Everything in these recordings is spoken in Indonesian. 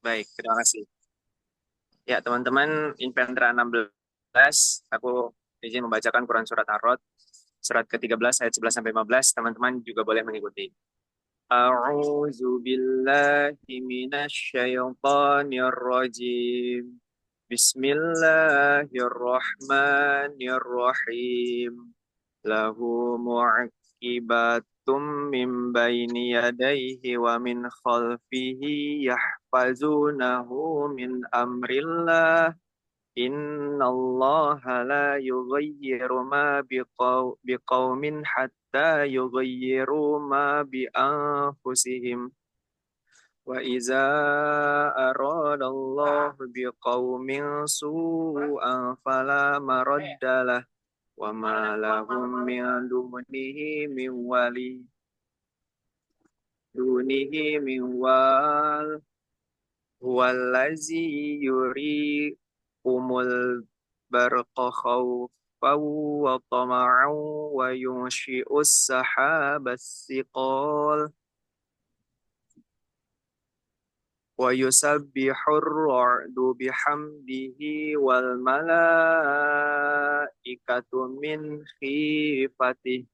Baik, terima kasih. Ya, teman-teman, Infentra 16, aku izin membacakan Quran Surat Ar-Rod, surat ke-13, ayat 11 sampai 15. Teman-teman juga boleh mengikuti. A'udzu billahi minasyaitonir rajim. Bismillahirrahmanirrahim. Lahu mu'aqibatum min baini yadayhi wa min khalfihi yahfazunahu min amrillah. Innallaha la yughayyiru ma biqaumin hatta yughayyiru ma bi anfusihim. Wa iza aradallahu biqaumin su'an fala maraddalah wa ma lahum min dunihi min wal huwallazi yurikumul barqa khawfan wa tama'an wa yunshi'us sahabas siqal wa yusabbihur ra'du bihamdihi wal malaikatu min khifatihi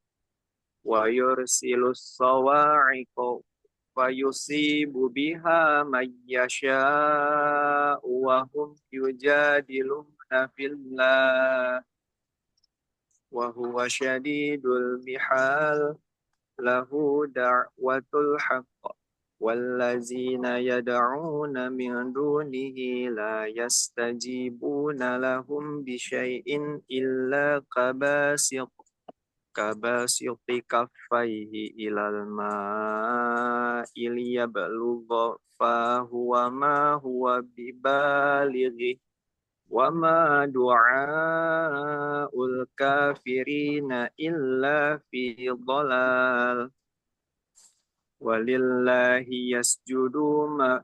wa yursilus sawa'iqa wa yusibu biha man yasha'u wa hum yujadiluna fillah wa huwa syadidul mihal lahu da'watul haqq والذين يدعون من دونه لا يستجيبون لهم بشيء إلا كباسط كفيه إلى الماء ليبلغ فاه وما هو ببالغه وما دعاء الكافرين إلا في ضلال ولله يسجد ما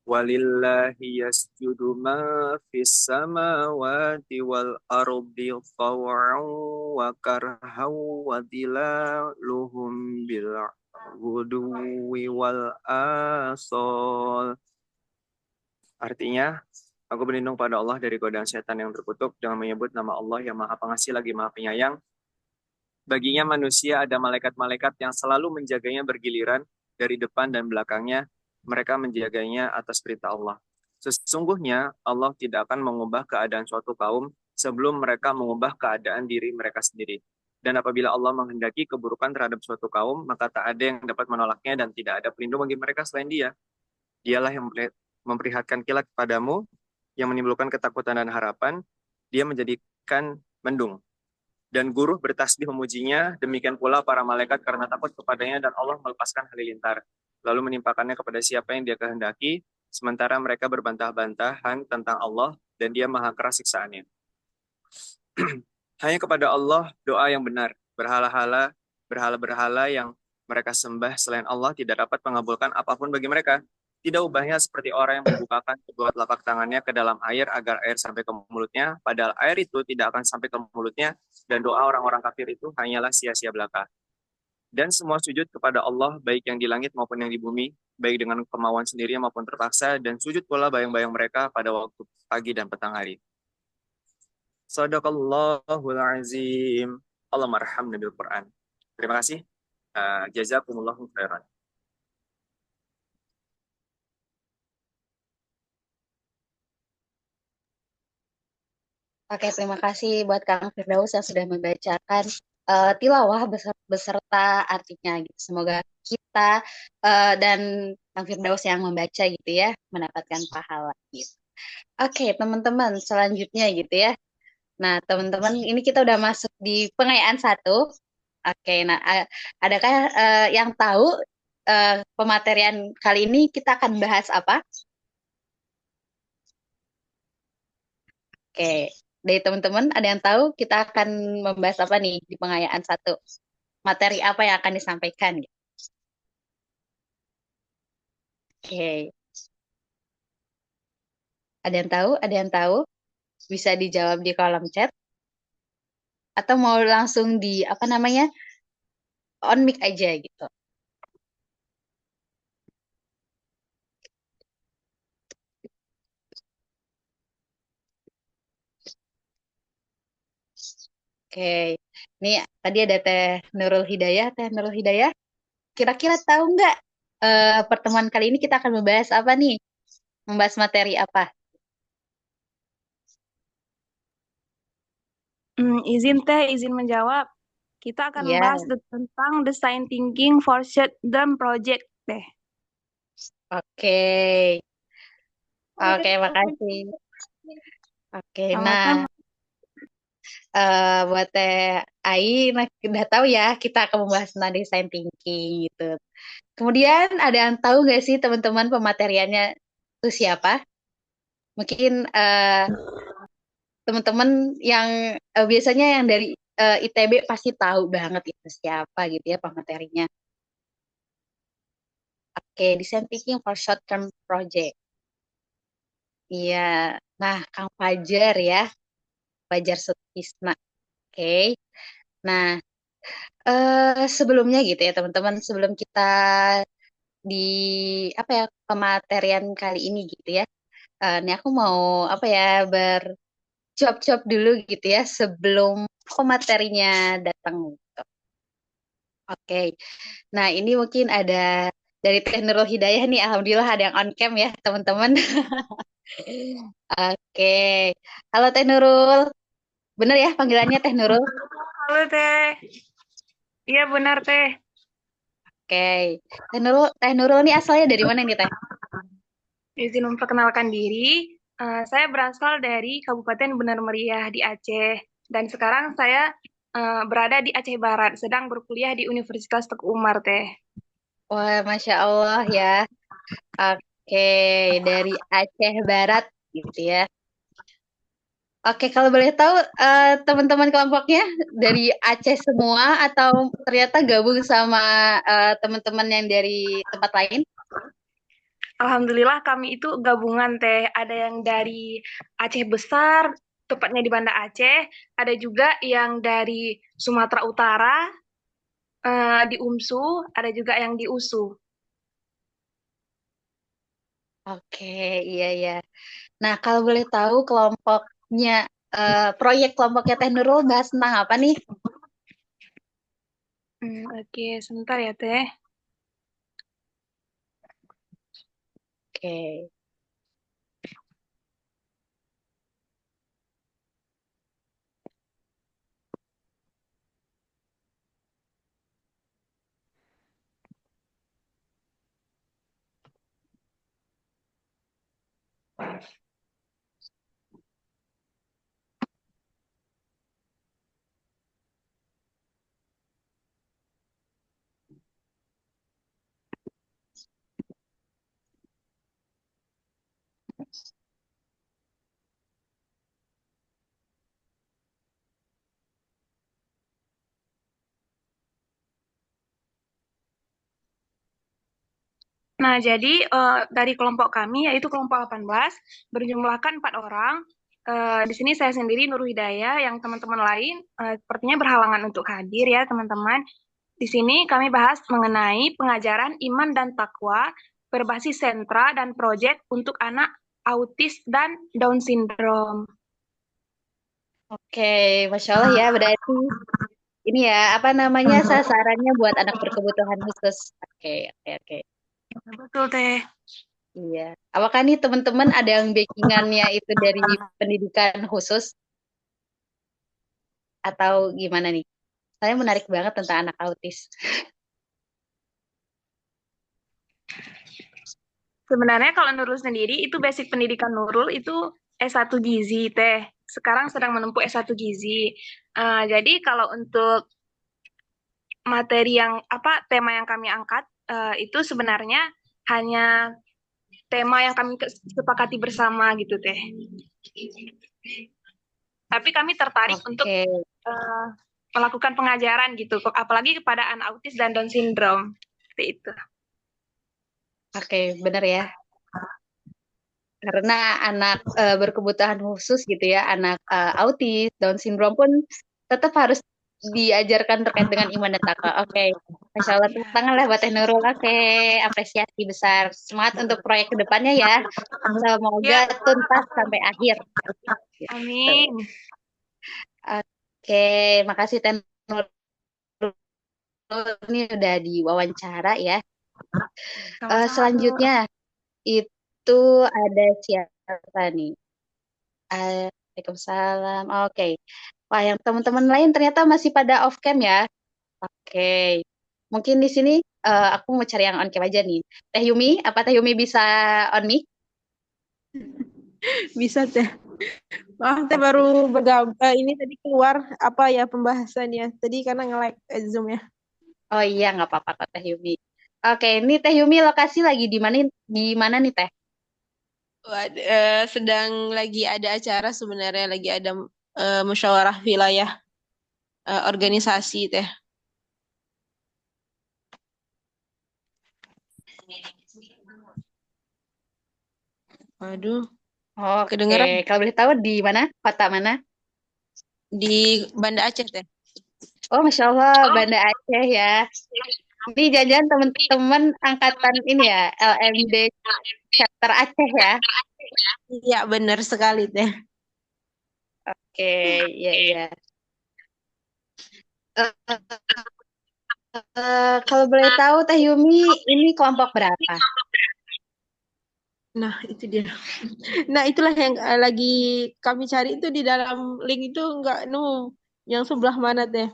ولله يسجد ما في السماوات والأرض طوعا وكرها وظلالهم بالغدو والآصال. Artinya, aku berlindung pada Allah dari godaan setan yang terkutuk dengan menyebut nama Allah yang Maha Pengasih lagi Maha Penyayang. Baginya manusia ada malaikat-malaikat yang selalu menjaganya bergiliran dari depan dan belakangnya. Mereka menjaganya atas perintah Allah. Sesungguhnya Allah tidak akan mengubah keadaan suatu kaum sebelum mereka mengubah keadaan diri mereka sendiri. Dan apabila Allah menghendaki keburukan terhadap suatu kaum, maka tak ada yang dapat menolaknya dan tidak ada pelindung bagi mereka selain Dia. Dialah yang memperlihatkan kilat kepadamu, yang menimbulkan ketakutan dan harapan. Dia menjadikan mendung dan guru bertasbih memujinya, demikian pula para malaikat karena takut kepadanya dan Allah melepaskan halilintar. Lalu menimpakannya kepada siapa yang dia kehendaki, sementara mereka berbantah-bantahan tentang Allah dan dia maha keras siksaannya. Hanya kepada Allah doa yang benar, berhala-berhala yang mereka sembah selain Allah tidak dapat mengabulkan apapun bagi mereka. Tidak ubahnya seperti orang yang membukakan kedua telapak tangannya ke dalam air agar air sampai ke mulutnya, padahal air itu tidak akan sampai ke mulutnya, dan doa orang-orang kafir itu hanyalah sia-sia belaka. Dan semua sujud kepada Allah, baik yang di langit maupun yang di bumi, baik dengan kemauan sendiri maupun terpaksa, dan sujud pula bayang-bayang mereka pada waktu pagi dan petang hari. Sadaqallahul azim. Allah marham Nabil Quran. Terima kasih. Jazakumullahu khairan. Oke, terima kasih buat Kang Firdaus yang sudah membacakan tilawah beserta artinya gitu. Semoga kita dan Kang Firdaus yang membaca gitu ya mendapatkan pahala gitu. Oke, teman-teman, selanjutnya gitu ya. Nah, teman-teman, ini kita udah masuk di pengayaan satu. Oke, nah adakah yang tahu pematerian kali ini kita akan bahas apa? Oke, dari teman-teman ada yang tahu kita akan membahas apa nih di pengayaan satu? Materi apa yang akan disampaikan? Oke, ada yang tahu? Ada yang tahu? Bisa dijawab di kolom chat atau mau langsung di apa namanya on mic aja gitu. Oke. Ini tadi ada Teh Nurul Hidayah. Teh Nurul Hidayah, kira-kira tahu nggak pertemuan kali ini kita akan membahas apa nih? Membahas materi apa? Izin Teh, izin menjawab. Kita akan Iya. membahas tentang design thinking for short term project Teh. Oke. Oke, makasih. Oke, nah Sama-sama. buat Teh Ai, nah udah tahu ya kita akan membahas tentang design thinking gitu. Kemudian ada yang tahu nggak sih teman-teman pemateriannya itu siapa? Mungkin teman-teman yang biasanya yang dari ITB pasti tahu banget itu siapa gitu ya pematerinya. Oke, design thinking for short term project. Iya. Nah, Kang Fajar ya, Fajar Sutisna. Oke. Nah, sebelumnya gitu ya teman-teman, sebelum kita di apa ya pematerian kali ini gitu ya. Ini aku mau apa ya bercuap-cuap dulu gitu ya sebelum pematerinya datang. Oke. Nah, ini mungkin ada dari Teh Nurul Hidayah nih, Alhamdulillah ada yang on cam ya teman-teman. Oke. Halo Teh Nurul. Bener ya panggilannya Teh Nurul? Halo Teh. Iya benar Teh. Oke. Teh Nurul ini asalnya dari mana nih Teh? Izin memperkenalkan diri. Saya berasal dari Kabupaten Benar Meriah di Aceh. Dan sekarang saya berada di Aceh Barat, sedang berkuliah di Universitas Teguh Umar Teh. Wah, Masya Allah ya. Oke, dari Aceh Barat gitu ya. Oke, kalau boleh tahu teman-teman kelompoknya dari Aceh semua atau ternyata gabung sama teman-teman yang dari tempat lain? Alhamdulillah kami itu gabungan Teh. Ada yang dari Aceh Besar, tepatnya di Banda Aceh. Ada juga yang dari Sumatera Utara, di UMSU. Ada juga yang di USU. Oke, iya iya. Nah, kalau boleh tahu kelompoknya proyek kelompoknya Teh Nurul bahas tentang apa nih? Oke, sebentar ya Teh. Oke. Nah, jadi dari kelompok kami, yaitu kelompok 18, berjumlahkan 4 orang. Di sini saya sendiri, Nur Hidayah, yang teman-teman lain sepertinya berhalangan untuk hadir ya, teman-teman. Di sini kami bahas mengenai pengajaran iman dan takwa berbasis sentra dan proyek untuk anak autis dan Down syndrome. Oke, Masya Allah ya, berarti ini ya, apa namanya, sasarannya buat anak berkebutuhan khusus. Oke, oke, oke. Betul, Teh. Iya. Apakah nih teman-teman ada yang backingannya itu dari pendidikan khusus atau gimana nih? Saya menarik banget tentang anak autis. Sebenarnya kalau Nurul sendiri, itu basic pendidikan Nurul itu S1 Gizi, Teh. Sekarang sedang menempuh S1 Gizi. Jadi kalau untuk materi yang tema yang kami angkat itu sebenarnya hanya tema yang kami sepakati bersama gitu Teh. Tapi kami tertarik untuk Oke, melakukan pengajaran gitu, apalagi kepada anak autis dan Down syndrome. Seperti itu. oke, benar ya. Karena anak berkebutuhan khusus gitu ya, anak autis, Down syndrome pun tetap harus diajarkan terkait dengan iman dan takwa. Oke, Masya Allah, tepuk tangan lah buat Teh Nurul. Oke, apresiasi besar. Semangat untuk proyek kedepannya ya. Semoga Ya, tuntas sampai akhir. Gitu. amin. Oke, makasih Teh Nurul, ini udah diwawancara ya. Sama-sama, Kak. Selanjutnya itu ada siapa nih? Waalaikumsalam. Oke. Wah, yang teman-teman lain ternyata masih pada off cam ya. Oke. Mungkin di sini aku mau cari yang on cam aja nih. Teh Yumi, apa Teh Yumi bisa on mic? Bisa teh. Maaf teh baru bergabung. Ini tadi keluar apa ya pembahasannya. Tadi karena nge-like Zoom ya. Oh iya, nggak apa-apa kok Teh Yumi. Oke, ini Teh Yumi lokasi lagi di mana nih Teh? Sedang lagi ada acara sebenarnya lagi ada musyawarah wilayah organisasi teh. Waduh, Oke, kedengeran kalau boleh tahu di mana? Kota mana? di Banda Aceh teh. Oh, Masya Allah, Banda Aceh ya. Ini jangan teman-teman angkatan ini ya, LMD chapter Aceh ya. Iya benar sekali teh. Oke, iya iya. Eh, kalau boleh tahu Teh Yumi ini kelompok berapa? Nah itu dia. Nah itulah yang lagi kami cari itu di dalam link itu nggak nemu yang sebelah mana teh.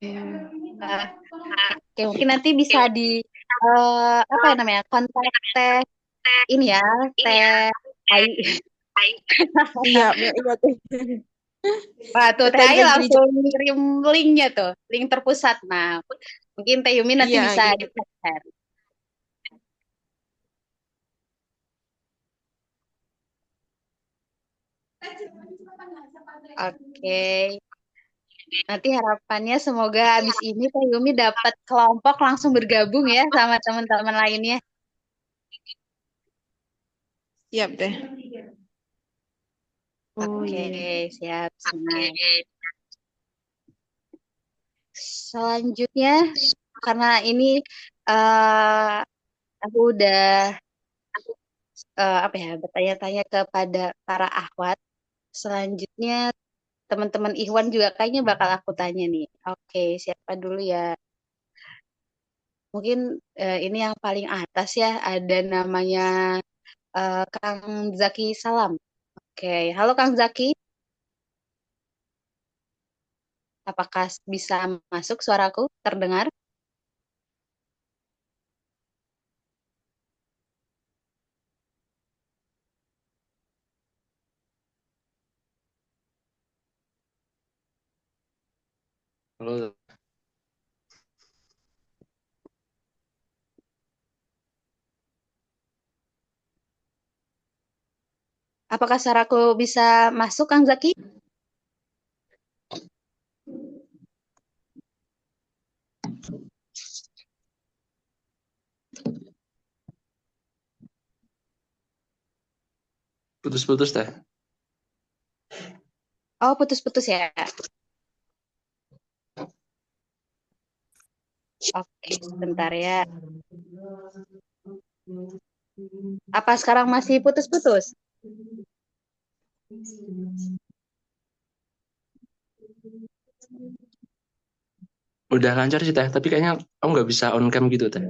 Eh, Oke, mungkin nanti bisa di apa ya namanya kontak Teh ini ya Teh Ai. Iya, iya teh. Wah tuh Teh Tadi Ai lagi langsung kirim linknya tuh, link terpusat. Nah, mungkin Teh Yumi nanti iya bisa gitu. di-share. Oke. Nanti harapannya semoga habis ini Teh Yumi dapat kelompok langsung bergabung ya sama teman-teman lainnya. Siap deh. Oh Oke, iya. siap, senang. Selanjutnya, karena ini eh aku udah apa ya bertanya-tanya kepada para akhwat. Selanjutnya, teman-teman Ikhwan juga kayaknya bakal aku tanya nih. Oke, siapa dulu ya? Mungkin ini yang paling atas ya, ada namanya Kang Zaki Salam. Oke, halo Kang Zaki, apakah bisa masuk suaraku? Terdengar? Halo, Apakah suaraku bisa masuk, Kang Zaki? putus-putus teh. Oh, putus-putus ya. Oke, sebentar ya. Apa sekarang masih putus-putus? Udah lancar sih teh, tapi kayaknya kamu nggak bisa on cam gitu teh.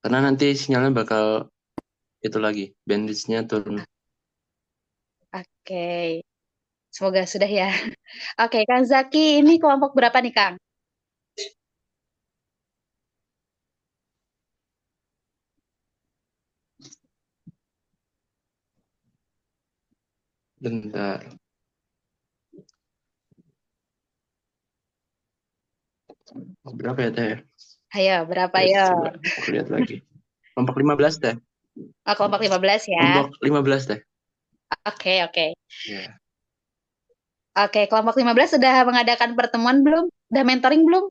Karena nanti sinyalnya bakal itu lagi, bandwidth-nya turun. Oke, semoga sudah ya. Oke, Kang Zaki, ini kelompok berapa nih, Kang? Bentar. Berapa ya teh? Ayo, berapa Ya, ya? coba aku lihat lagi. Kelompok 15 teh. Oh, kelompok 15 ya. Kelompok 15 teh. Oke, oke. Ya. Oke, kelompok 15 sudah mengadakan pertemuan belum? Udah mentoring belum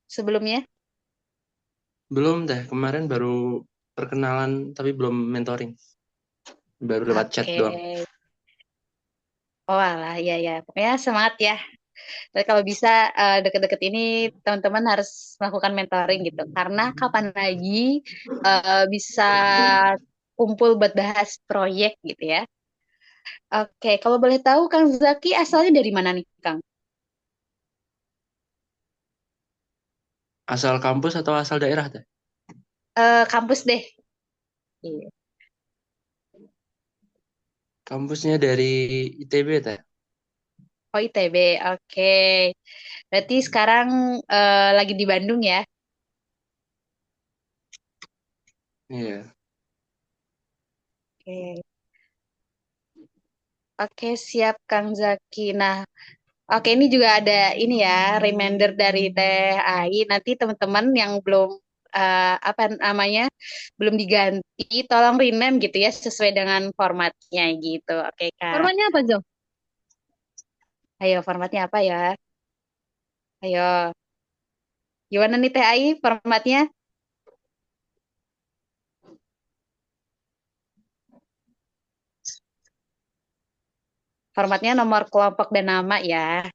sebelumnya? Belum teh, kemarin baru perkenalan tapi belum mentoring. Baru lewat chat Oke. doang. Oh, alah, ya ya. Pokoknya semangat ya. Tapi kalau bisa deket-deket ini teman-teman harus melakukan mentoring gitu. Karena kapan lagi bisa kumpul buat bahas proyek gitu ya. Oke, kalau boleh tahu Kang Zaki asalnya dari mana nih Kang? Asal kampus atau asal daerah teh? Kampus deh. Iya. Kampusnya dari ITB teh. Oh ITB, oke. Berarti sekarang lagi di Bandung ya? Iya. Oke, oke siap Kang Zaki. Nah, oke ini juga ada ini ya reminder dari Teh Ai. Nanti teman-teman yang belum apa namanya belum diganti, tolong rename gitu ya sesuai dengan formatnya gitu. Oke Kak. Formatnya apa, Jo? Ayo formatnya apa ya? Ayo, gimana nih Teh Ai formatnya? Formatnya nomor kelompok dan nama ya.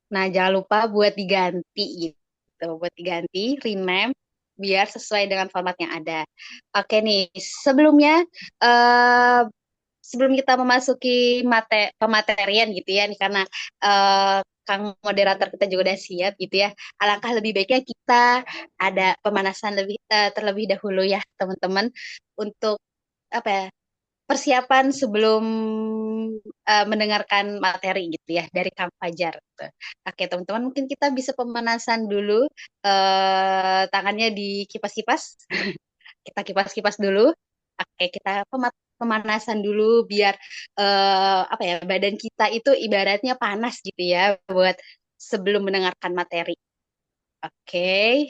Nah, jangan lupa buat diganti gitu, buat diganti, rename biar sesuai dengan format yang ada. Oke nih, sebelumnya eh sebelum kita memasuki pematerian gitu ya, nih karena eh Kang moderator kita juga udah siap gitu ya. Alangkah lebih baiknya kita ada pemanasan terlebih dahulu ya, teman-teman, untuk apa ya? Persiapan sebelum mendengarkan materi gitu ya dari Kang Fajar. Gitu. Oke teman-teman mungkin kita bisa pemanasan dulu tangannya dikipas-kipas. Kita kipas-kipas dulu. Oke kita pemanasan dulu biar apa ya badan kita itu ibaratnya panas gitu ya buat sebelum mendengarkan materi. Oke.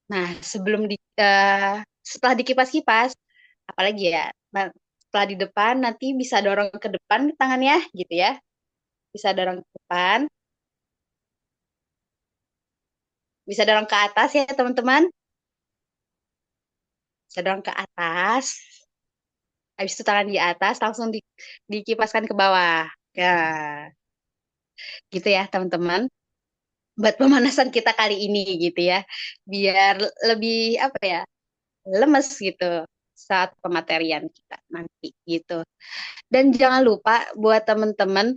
Nah setelah dikipas-kipas apalagi ya. Nah, setelah di depan nanti bisa dorong ke depan tangannya gitu ya. Bisa dorong ke depan, bisa dorong ke atas ya teman-teman. Bisa dorong ke atas. Habis itu tangan di atas langsung dikipaskan ke bawah. Ya, gitu ya teman-teman. Buat pemanasan kita kali ini gitu ya. Biar lebih apa ya? Lemes gitu saat pematerian kita nanti gitu. Dan jangan lupa buat teman-teman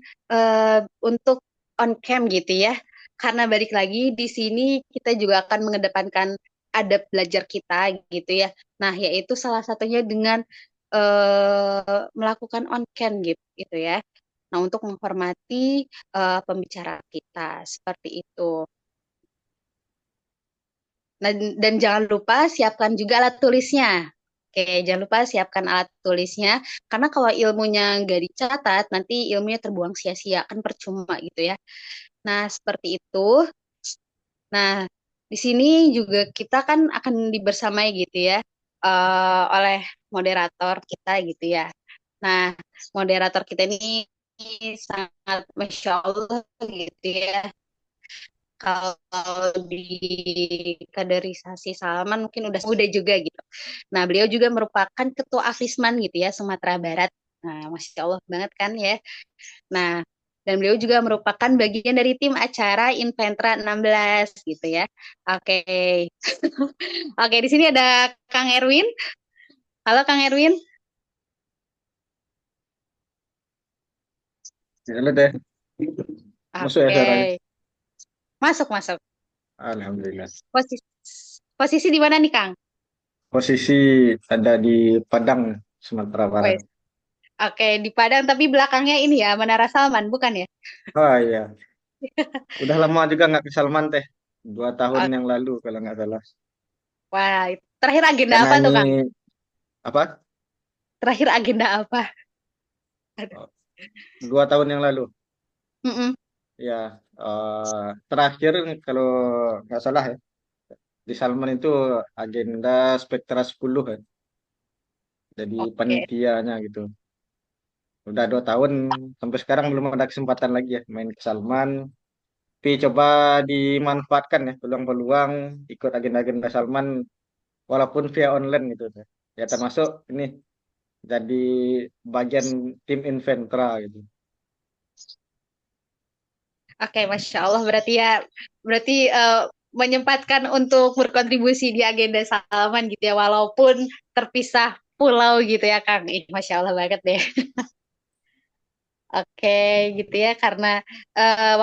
untuk on cam gitu ya. Karena balik lagi di sini kita juga akan mengedepankan adab belajar kita gitu ya. Nah, yaitu salah satunya dengan melakukan on cam gitu ya. Nah, untuk menghormati pembicara kita seperti itu. Dan jangan lupa siapkan juga alat tulisnya. Oke, jangan lupa siapkan alat tulisnya. Karena kalau ilmunya nggak dicatat, nanti ilmunya terbuang sia-sia, kan percuma gitu ya. Nah, seperti itu. Nah, di sini juga kita kan akan dibersamai gitu ya, oleh moderator kita gitu ya. Nah, moderator kita ini sangat Masya Allah gitu ya. Kalau di kaderisasi Salaman mungkin udah juga gitu. Nah, beliau juga merupakan ketua Afisman gitu ya, Sumatera Barat. Nah, Masya Allah banget kan ya. Nah, dan beliau juga merupakan bagian dari tim acara Inventra 16 gitu ya. Oke. Oke, di sini ada Kang Erwin. Halo Kang Erwin. Halo deh, masuk ya suaranya. Oke. Masuk, masuk. Alhamdulillah. Posisi posisi di mana nih, Kang? Posisi ada di Padang, Sumatera Barat. Wes. Oke, di Padang tapi belakangnya ini ya, Menara Salman, bukan ya? Oh iya, udah lama juga nggak ke Salman teh. 2 tahun Oke. yang lalu kalau nggak salah. Wah, terakhir agenda Karena apa tuh, ini Kang? apa? Terakhir agenda apa? Oh, 2 tahun yang lalu. Mm-mm. Ya, terakhir kalau nggak salah ya di Salman itu agenda Spektra 10 ya. Jadi Oke. panitianya gitu. Udah 2 tahun sampai sekarang belum ada kesempatan lagi ya main ke Salman. Tapi coba dimanfaatkan ya peluang-peluang ikut agenda-agenda Salman walaupun via online gitu teh. Ya termasuk ini jadi bagian tim Inventra gitu. Oke, Masya Allah. Berarti menyempatkan untuk berkontribusi di agenda Salman gitu ya, walaupun terpisah pulau gitu ya, Kang. Masya Allah banget deh. Oke, gitu ya, karena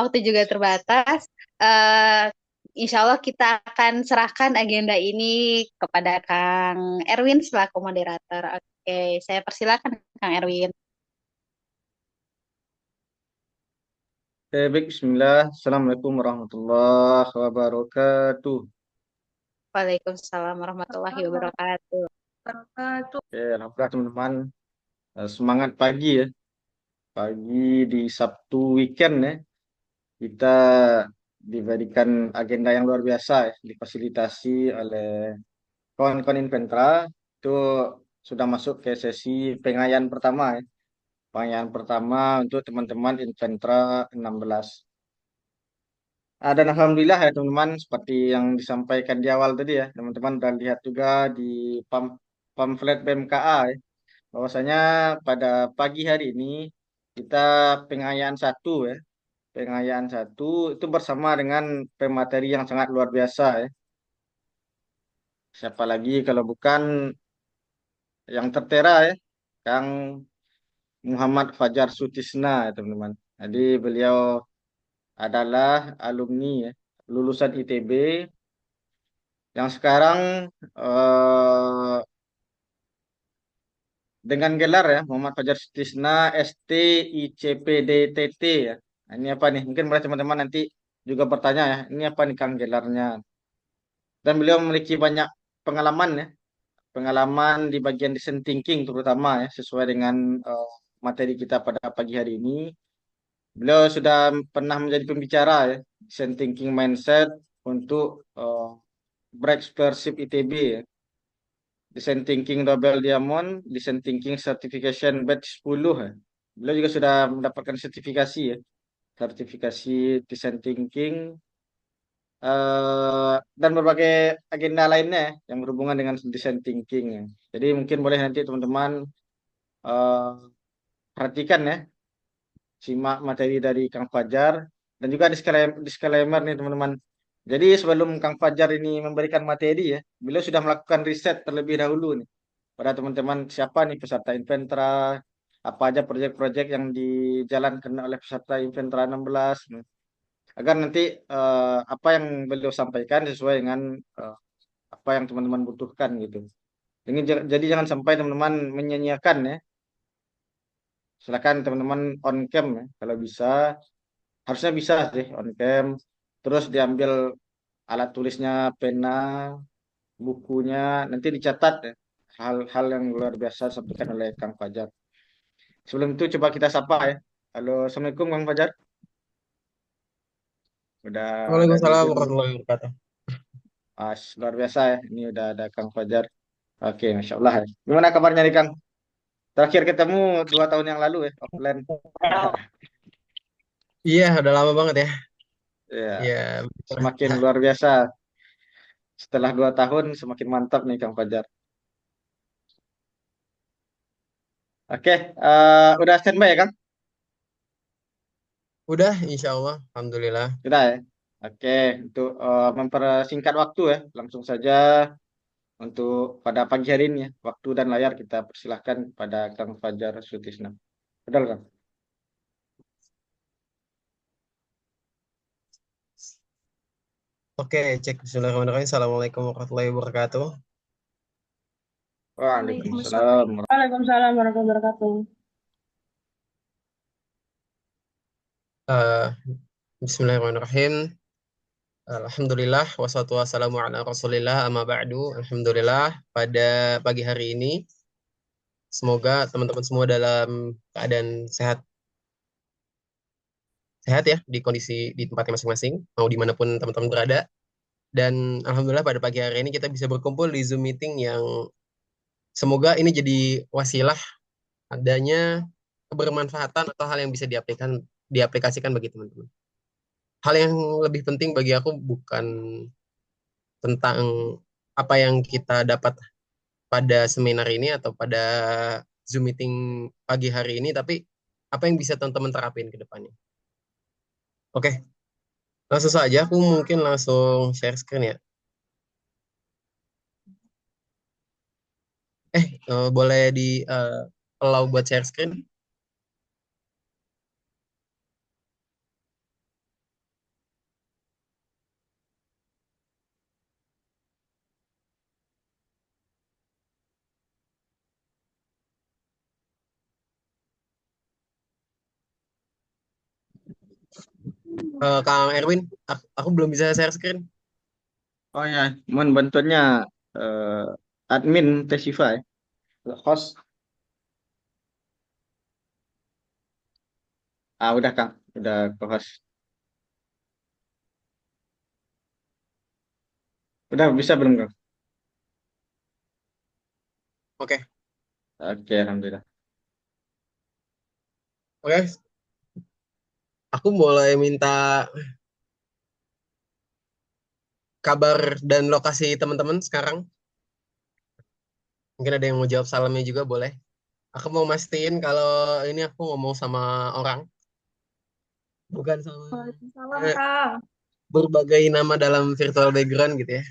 waktu juga terbatas. eh Insya Allah kita akan serahkan agenda ini kepada Kang Erwin selaku moderator. Oke, saya persilakan Kang Erwin. Oke, baik, Bismillah. Assalamualaikum warahmatullahi wabarakatuh. Waalaikumsalam warahmatullahi wabarakatuh. Oke, alhamdulillah teman-teman. Semangat pagi ya. Pagi di Sabtu weekend ya. Kita diberikan agenda yang luar biasa ya. Difasilitasi oleh kawan-kawan Inventra. Itu sudah masuk ke sesi pengayaan pertama ya. Pengayaan pertama untuk teman-teman Inventra 16. Dan alhamdulillah ya teman-teman, seperti yang disampaikan di awal tadi ya, teman-teman dan lihat juga di pamflet BMKA ya, bahwasanya pada pagi hari ini kita pengayaan satu ya, pengayaan satu itu bersama dengan pemateri yang sangat luar biasa ya. Siapa lagi kalau bukan yang tertera ya, Kang Muhammad Fajar Sutisna ya teman-teman. Jadi beliau adalah alumni ya, lulusan ITB yang sekarang eh, dengan gelar ya Muhammad Fajar Sutisna STICPDTT ya. Nah, ini apa nih? Mungkin boleh teman-teman nanti juga bertanya ya, ini apa nih Kang gelarnya? Dan beliau memiliki banyak pengalaman ya, pengalaman di bagian design thinking terutama ya, sesuai dengan materi kita pada pagi hari ini. Beliau sudah pernah menjadi pembicara ya, design thinking mindset untuk Break Scholarship ITB ya. Design Thinking Double Diamond, Design Thinking Certification Batch 10 ya. Beliau juga sudah mendapatkan sertifikasi ya. Sertifikasi Design Thinking dan berbagai agenda lainnya ya, yang berhubungan dengan Design Thinking ya. Jadi mungkin boleh nanti teman-teman eh, perhatikan ya, simak materi dari Kang Fajar dan juga disclaimer nih teman-teman. Jadi sebelum Kang Fajar ini memberikan materi ya, beliau sudah melakukan riset terlebih dahulu nih pada teman-teman siapa nih peserta Inventra, apa aja proyek-proyek yang dijalankan oleh peserta Inventra 16, agar nanti apa yang beliau sampaikan sesuai dengan eh, apa yang teman-teman butuhkan gitu. Jadi jangan sampai teman-teman menyanyiakan ya. Silakan teman-teman on cam ya, kalau bisa, harusnya bisa sih on cam. Terus diambil alat tulisnya, pena, bukunya, nanti dicatat ya hal-hal yang luar biasa disampaikan oleh Kang Fajar. Sebelum itu coba kita sapa ya. Halo, Assalamualaikum Kang Fajar. Udah ada di Waalaikumsalam Zoom nih. warahmatullahi wabarakatuh. Luar biasa ya. Ini udah ada Kang Fajar. Oke, Masya Allah ya. Gimana kabarnya nih Kang? Terakhir ketemu 2 tahun yang lalu ya, offline. Iya, udah lama banget ya. Ya, Iya, semakin luar biasa. Setelah 2 tahun semakin mantap nih Kang Fajar. Oke, udah standby ya Kang? udah insya Allah, alhamdulillah. Sudah ya. Oke, untuk mempersingkat waktu ya, langsung saja untuk pada pagi hari ini ya, waktu dan layar kita persilahkan pada Kang Fajar Sutisna. Betul Kang? Oke, cek. Bismillahirrahmanirrahim. Assalamualaikum warahmatullahi wabarakatuh. Waalaikumsalam. Waalaikumsalam warahmatullahi wabarakatuh. Eh, Bismillahirrahmanirrahim. Alhamdulillah, wassalatu wassalamu ala rasulillah, amma ba'du. Alhamdulillah, pada pagi hari ini, semoga teman-teman semua dalam keadaan sehat sehat ya, di kondisi di tempatnya masing-masing, mau dimanapun teman-teman berada. Dan alhamdulillah pada pagi hari ini kita bisa berkumpul di Zoom meeting yang semoga ini jadi wasilah adanya kebermanfaatan atau hal yang bisa diaplikasikan bagi teman-teman. hal yang lebih penting bagi aku bukan tentang apa yang kita dapat pada seminar ini atau pada Zoom meeting pagi hari ini, tapi apa yang bisa teman-teman terapin ke depannya. Oke, langsung saja aku mungkin langsung share screen ya. Boleh di allow buat share screen? Kang Erwin, aku belum bisa share screen. Oh ya, mohon bantuannya admin Tesiva ya. Host. Udah Kang, udah ke host. Udah bisa belum Kang? Oke, Oke, alhamdulillah. oke. Aku boleh minta kabar dan lokasi teman-teman sekarang. Mungkin ada yang mau jawab salamnya juga boleh. Aku mau mastiin kalau ini aku ngomong sama orang, bukan sama Waalaikumsalam, eh, Kang. berbagai nama dalam virtual background gitu ya.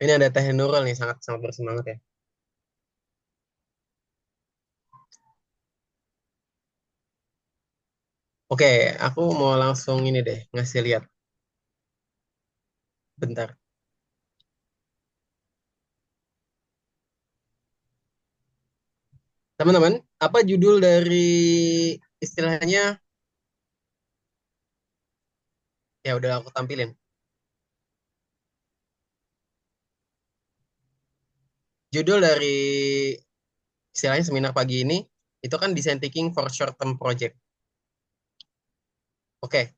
Ini ada Teh Nurul nih, sangat sangat bersemangat ya. Oke, aku mau langsung ini deh, ngasih lihat. Bentar. Teman-teman, apa judul dari istilahnya? Ya udah aku tampilin. Judul dari istilahnya seminar pagi ini itu kan design thinking for short term project. Oke,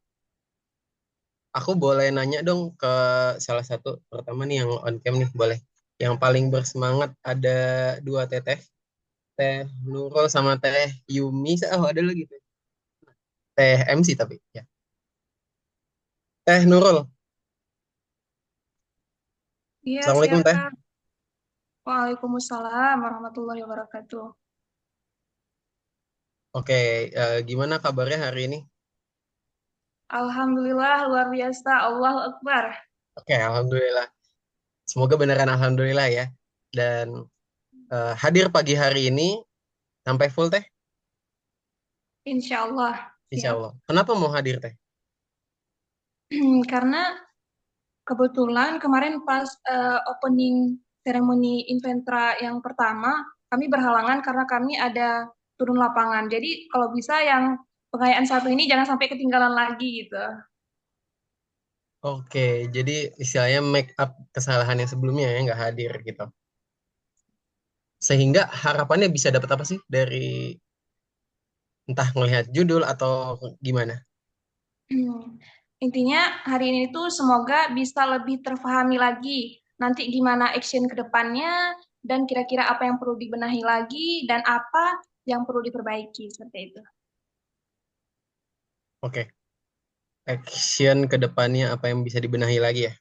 aku boleh nanya dong ke salah satu, pertama nih yang on cam nih, boleh. Yang paling bersemangat ada dua teteh, Teh Nurul sama Teh Yumi. Oh, ada lagi tuh. Teh MC tapi ya. Teh Nurul. Iya, Assalamualaikum siap, Teh. Kang. Waalaikumsalam warahmatullahi wabarakatuh. Oke, gimana kabarnya hari ini? Alhamdulillah, luar biasa. Allahu Akbar. Oke, alhamdulillah. Semoga beneran alhamdulillah ya. Dan hadir pagi hari ini sampai full Teh, Insya Allah, insya siap. Allah. Kenapa mau hadir Teh? Karena kebetulan kemarin pas opening seremoni Inventra yang pertama, kami berhalangan karena kami ada turun lapangan. Jadi kalau bisa yang pengayaan satu ini jangan sampai ketinggalan lagi gitu. Oke, jadi istilahnya make up kesalahan yang sebelumnya ya nggak hadir gitu. Sehingga harapannya bisa dapat apa sih dari entah melihat judul atau gimana? Intinya hari ini tuh semoga bisa lebih terpahami lagi nanti gimana action ke depannya dan kira-kira apa yang perlu dibenahi lagi dan apa yang perlu diperbaiki seperti itu. Oke, action ke depannya apa yang bisa dibenahi lagi ya?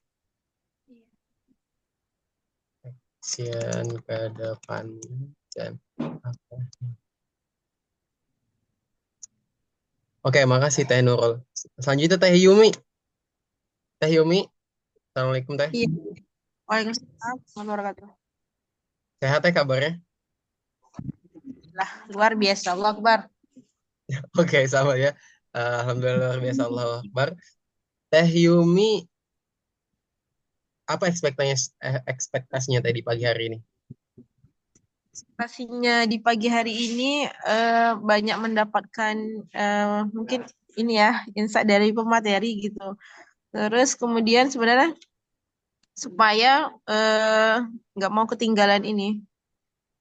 Action ke depan dan apa? Oke, makasih Teh Nurul. Selanjutnya Teh Yumi. Teh Yumi, Assalamualaikum Teh. Iya. Waalaikumsalam warahmatullahi wabarakatuh. Sehat Teh kabarnya? Lah, luar biasa. Allah Akbar. Oke, sama ya. Alhamdulillah luar biasa, Allahu Akbar. Teh Yumi, apa ekspektasinya tadi pagi hari ini? Pastinya di pagi hari ini banyak mendapatkan mungkin ini ya insight dari pemateri gitu. Terus kemudian sebenarnya supaya nggak mau ketinggalan ini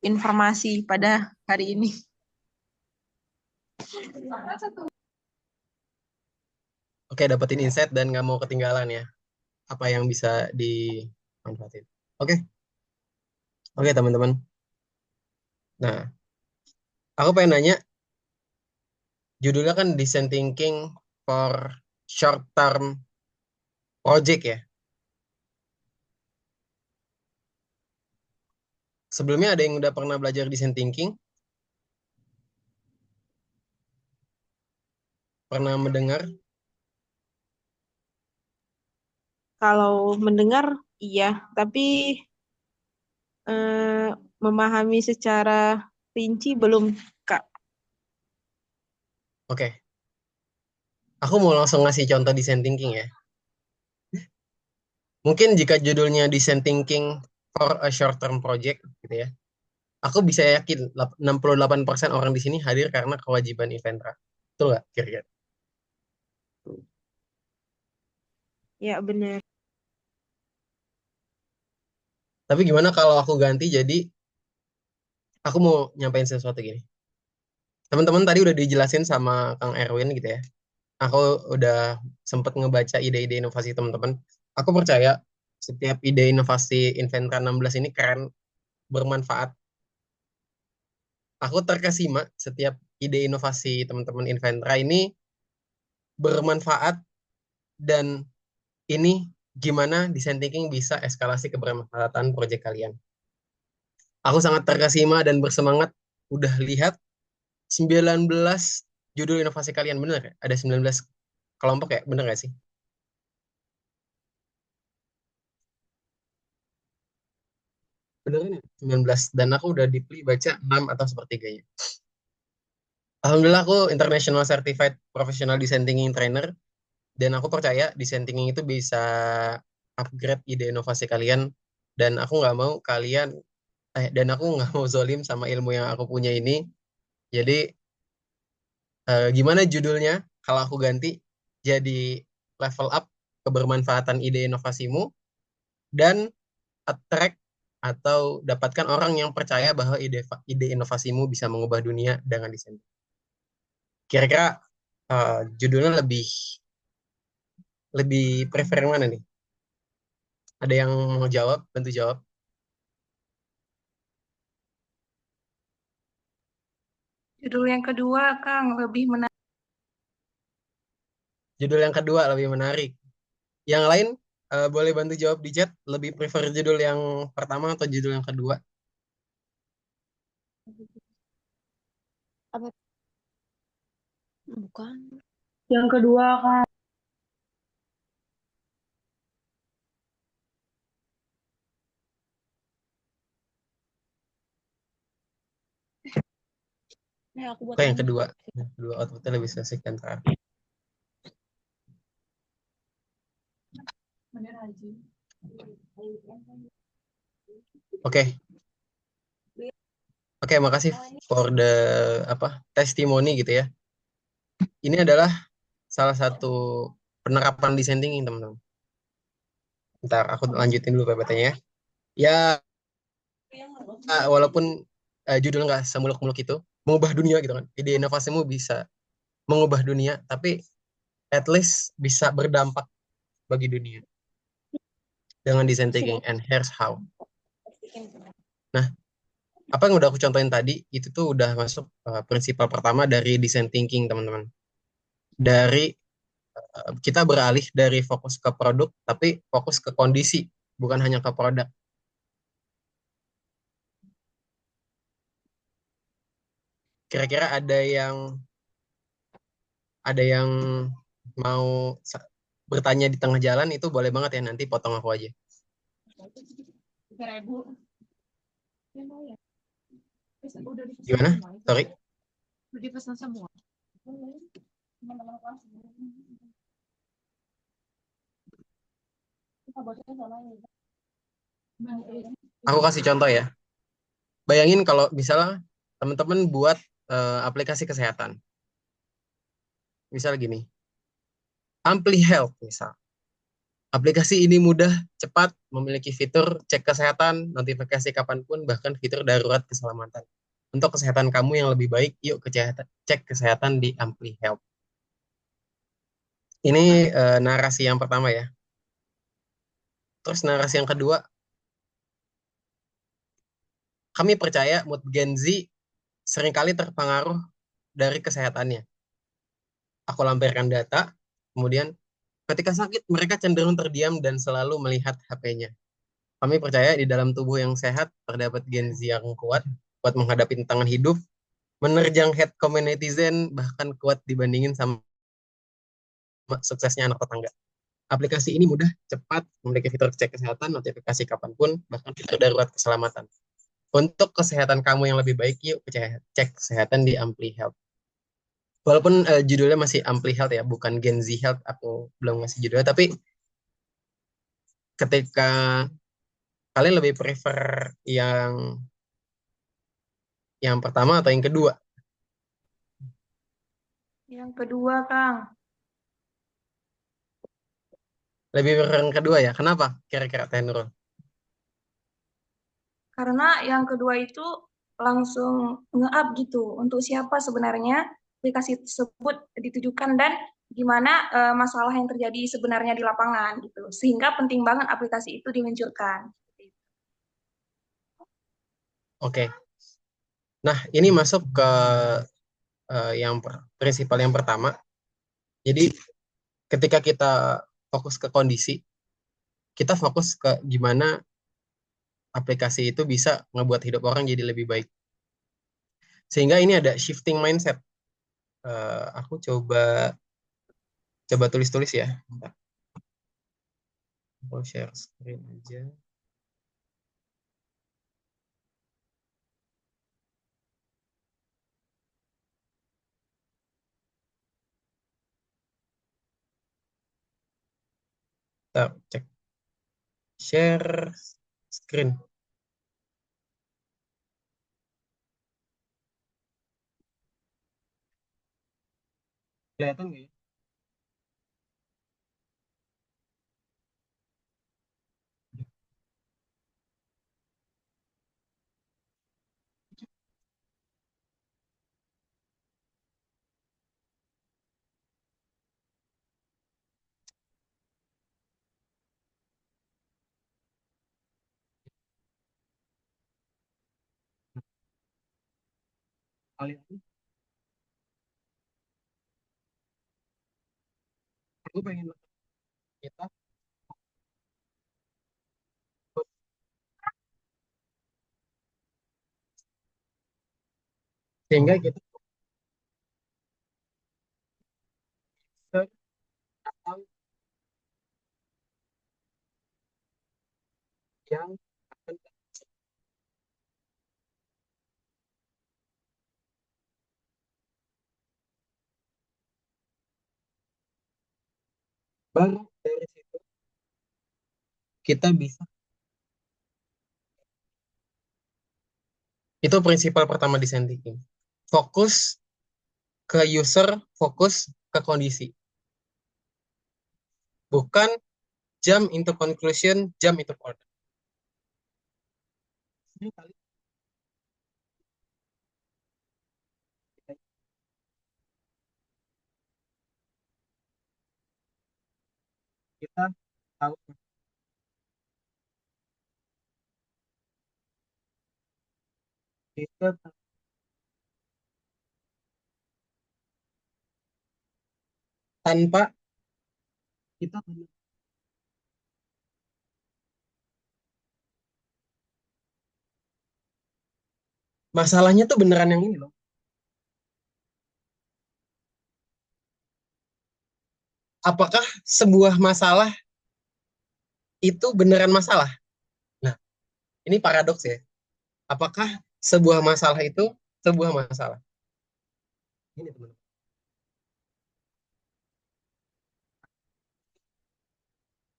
informasi pada hari ini. Oke, dapetin insight dan nggak mau ketinggalan ya. Apa yang bisa dimanfaatin. Oke, oke teman-teman. Nah, aku pengen nanya, judulnya kan design thinking for short term project ya. Sebelumnya ada yang udah pernah belajar design thinking? Pernah mendengar? Kalau mendengar iya, tapi memahami secara rinci belum, Kak. Oke, aku mau langsung ngasih contoh design thinking ya. Mungkin jika judulnya design thinking for a short term project gitu ya. Aku bisa yakin 68% orang di sini hadir karena kewajiban Inventra. Betul nggak kira-kira? Ya, benar. Tapi gimana kalau aku ganti jadi aku mau nyampain sesuatu gini. Teman-teman tadi udah dijelasin sama Kang Erwin gitu ya. Aku udah sempet ngebaca ide-ide inovasi teman-teman. Aku percaya setiap ide inovasi Inventra 16 ini keren, bermanfaat. Aku terkesima setiap ide inovasi teman-teman Inventra ini bermanfaat dan ini gimana design thinking bisa eskalasi kebermanfaatan proyek kalian. Aku sangat terkesima dan bersemangat udah lihat 19 judul inovasi kalian, bener ya? Ada 19 kelompok ya, bener gak sih? Bener kan ya? 19, dan aku udah deeply baca 6 atau sepertiganya. Alhamdulillah aku International Certified Professional Design Thinking Trainer, dan aku percaya design thinking itu bisa upgrade ide inovasi kalian, dan aku nggak mau kalian dan aku nggak mau zolim sama ilmu yang aku punya ini. Jadi gimana judulnya kalau aku ganti jadi level up kebermanfaatan ide inovasimu dan attract atau dapatkan orang yang percaya bahwa ide inovasimu bisa mengubah dunia dengan desain. Kira-kira judulnya lebih lebih prefer yang mana nih? Ada yang mau jawab? Bantu jawab. Judul yang kedua, Kang, lebih menarik. Judul yang kedua lebih menarik. Yang lain boleh bantu jawab di chat. Lebih prefer judul yang pertama atau judul yang kedua? Apa? Bukan. Yang kedua, Kang. Aku buat Oke, yang kedua. Yang kedua outputnya lebih spesifik dan terakhir. Oke. Oke, makasih for the testimoni gitu ya. Ini adalah salah satu penerapan design thinking, teman-teman. Ntar aku lanjutin dulu PPT-nya. Ya, walaupun judul nggak semuluk-muluk itu, mengubah dunia gitu kan. Ide inovasimu bisa mengubah dunia, tapi at least bisa berdampak bagi dunia dengan design thinking. And here's how. Nah, apa yang udah aku contohin tadi, itu tuh udah masuk prinsipal pertama dari design thinking, teman-teman. Dari kita beralih dari fokus ke produk, tapi fokus ke kondisi, bukan hanya ke produk. Kira-kira ada yang mau bertanya di tengah jalan, itu boleh banget ya, nanti potong aku aja. Gimana? Sorry. Udah dipesan semua. Aku kasih contoh ya. Bayangin kalau misalnya teman-teman buat aplikasi kesehatan. Misal gini, Ampli Health misal. Aplikasi ini mudah, cepat, memiliki fitur cek kesehatan, notifikasi kapanpun, bahkan fitur darurat keselamatan. Untuk kesehatan kamu yang lebih baik, yuk cek kesehatan di Ampli Health. Ini narasi yang pertama ya. Terus narasi yang kedua, kami percaya mood Gen Z seringkali terpengaruh dari kesehatannya. aku lampirkan data, kemudian ketika sakit mereka cenderung terdiam dan selalu melihat HP-nya. Kami percaya di dalam tubuh yang sehat terdapat Gen Z yang kuat, kuat menghadapi tantangan hidup, menerjang head comment netizen, bahkan kuat dibandingin sama suksesnya anak tetangga. Aplikasi ini mudah, cepat, memiliki fitur cek kesehatan, notifikasi kapanpun, bahkan fitur darurat keselamatan. Untuk kesehatan kamu yang lebih baik, yuk cek kesehatan di Ampli Health. Walaupun judulnya masih Ampli Health ya, bukan Gen Z Health, aku belum ngasih judulnya, tapi ketika kalian lebih prefer yang pertama atau yang kedua? Yang kedua, Kang. Lebih prefer yang kedua ya, kenapa kira-kira Teh Nurul? Karena yang kedua itu langsung nge-up gitu untuk siapa sebenarnya aplikasi tersebut ditujukan dan gimana masalah yang terjadi sebenarnya di lapangan gitu. Sehingga penting banget aplikasi itu diluncurkan. Oke. Nah, ini masuk ke prinsipal yang pertama. Jadi, ketika kita fokus ke kondisi, kita fokus ke gimana aplikasi itu bisa ngebuat hidup orang jadi lebih baik. Sehingga ini ada shifting mindset. Aku coba tulis-tulis ya. Aku share screen aja. Kita cek share screen. Kelihatan nggak ya? Kalian, aku pengen kita sehingga kita bisa tahu yang akan baru dari situ kita bisa. Itu prinsipal pertama design thinking. Fokus ke user, fokus ke kondisi. Bukan jump into conclusion, jump into product. Ini kali kita tahu kita tanpa kita masalahnya tuh beneran yang ini loh. Apakah sebuah masalah itu beneran masalah? Nah, ini paradoks ya. Apakah sebuah masalah itu sebuah masalah? Ini teman.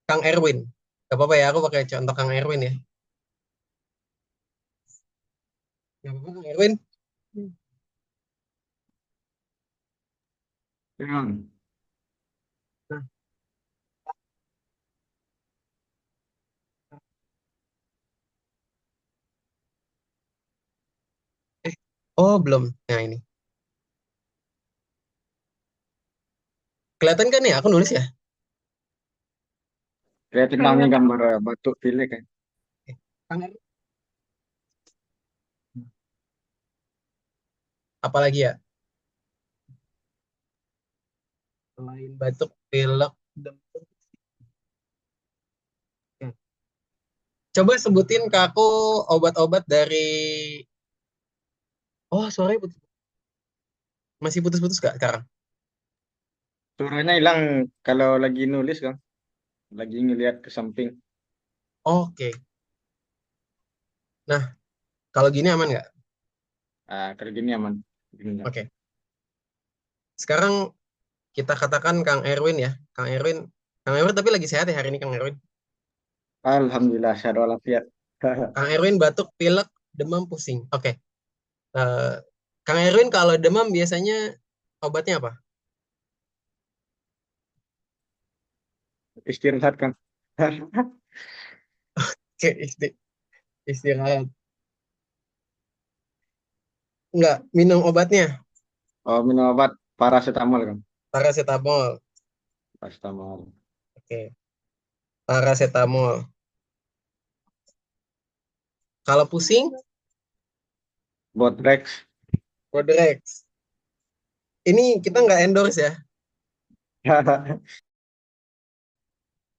Kang Erwin. Gak apa-apa ya, aku pakai contoh Kang Erwin ya. Gak apa-apa Kang Erwin. Ya. Nah, oh belum. Nah ini. Kelihatan kan ya, aku nulis ya? Kelihatan namanya Kelihatan. gambar batuk pilek kan. Kang Erwin. Apalagi ya? Selain batuk, pilek, demam. Oke. Coba sebutin ke aku obat-obat dari... Oh, suaranya masih putus-putus gak sekarang? Suaranya hilang kalau lagi nulis kan, lagi ngelihat ke samping. Oke. Nah, kalau gini aman nggak? Ah, kalau gini aman. Gini, ya. Oke. Sekarang kita katakan Kang Erwin ya. Kang Erwin tapi lagi sehat ya hari ini Kang Erwin. Alhamdulillah, sehat walafiat. Kang Erwin batuk, pilek, demam, pusing. Oke. Eh, Kang Erwin kalau demam biasanya obatnya apa? Istirahat kan. Oke, istirahat. Enggak, minum obatnya. Oh, minum obat paracetamol kan. Paracetamol. Paracetamol. Oke, paracetamol. Kalau pusing, Botrex. Codex. Ini kita nggak endorse ya.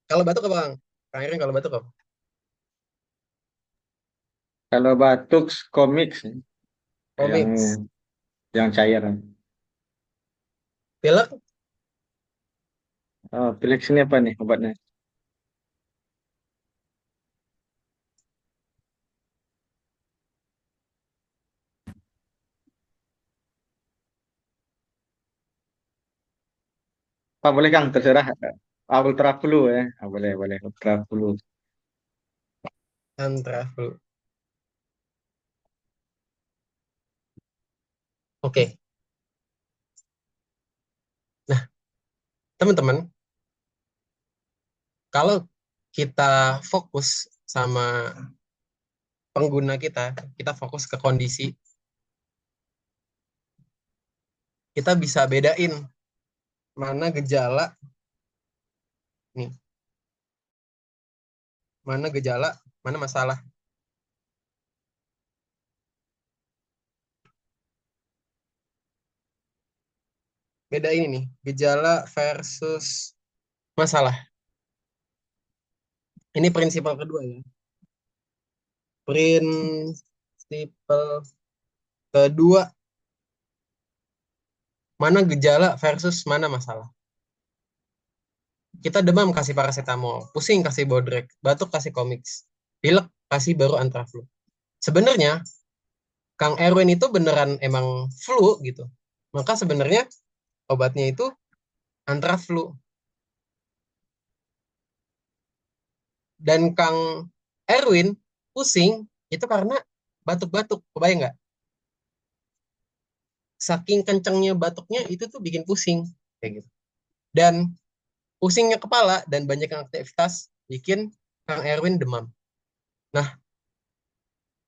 Kalau batuk apa, Kang? Kang Erwin kalau batuk apa? Kalau batuk komik sih, yang Komix. cair. Pilek, Oh, Pilex ini apa nih obatnya? Pak boleh Kang, terserah. Ah, ultra flu ya. Ah, boleh, boleh. Ultra flu. Antraflu. Oke. Nah, teman-teman, kalau kita fokus sama pengguna kita fokus ke kondisi, kita bisa bedain mana gejala nih, mana gejala, mana masalah. Beda ini nih, gejala versus masalah. Ini prinsipal kedua ya. Prinsipal kedua, mana gejala versus mana masalah. Kita demam kasih paracetamol, pusing kasih Bodrek, batuk kasih Comix, pilek kasih baru Antraflu. Sebenarnya Kang Erwin itu beneran emang flu gitu. Maka sebenarnya obatnya itu Antraflu. Dan Kang Erwin pusing itu karena batuk-batuk, kebayang nggak? Saking kencengnya batuknya itu tuh bikin pusing kayak gitu. Dan pusingnya kepala dan banyak aktivitas bikin Kang Erwin demam. Nah,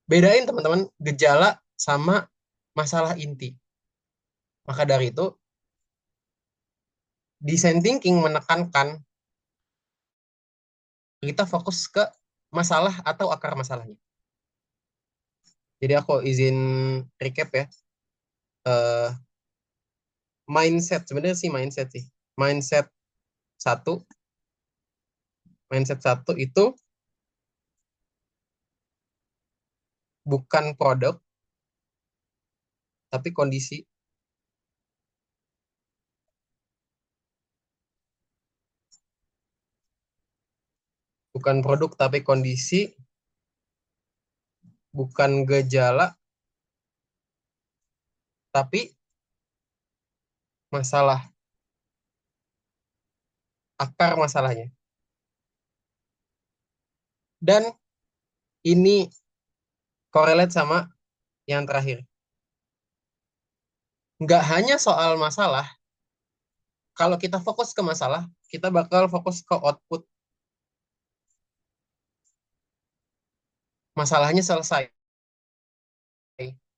bedain teman-teman gejala sama masalah inti. Maka dari itu, design thinking menekankan kita fokus ke masalah atau akar masalahnya. Jadi aku izin recap ya. Eh, mindset sebenarnya sih mindset sih. Mindset satu, mindset satu itu bukan produk tapi kondisi. Bukan produk tapi kondisi, bukan gejala tapi masalah, akar masalahnya. Dan ini korelate sama yang terakhir. Nggak hanya soal masalah, kalau kita fokus ke masalah, kita bakal fokus ke output. Masalahnya selesai.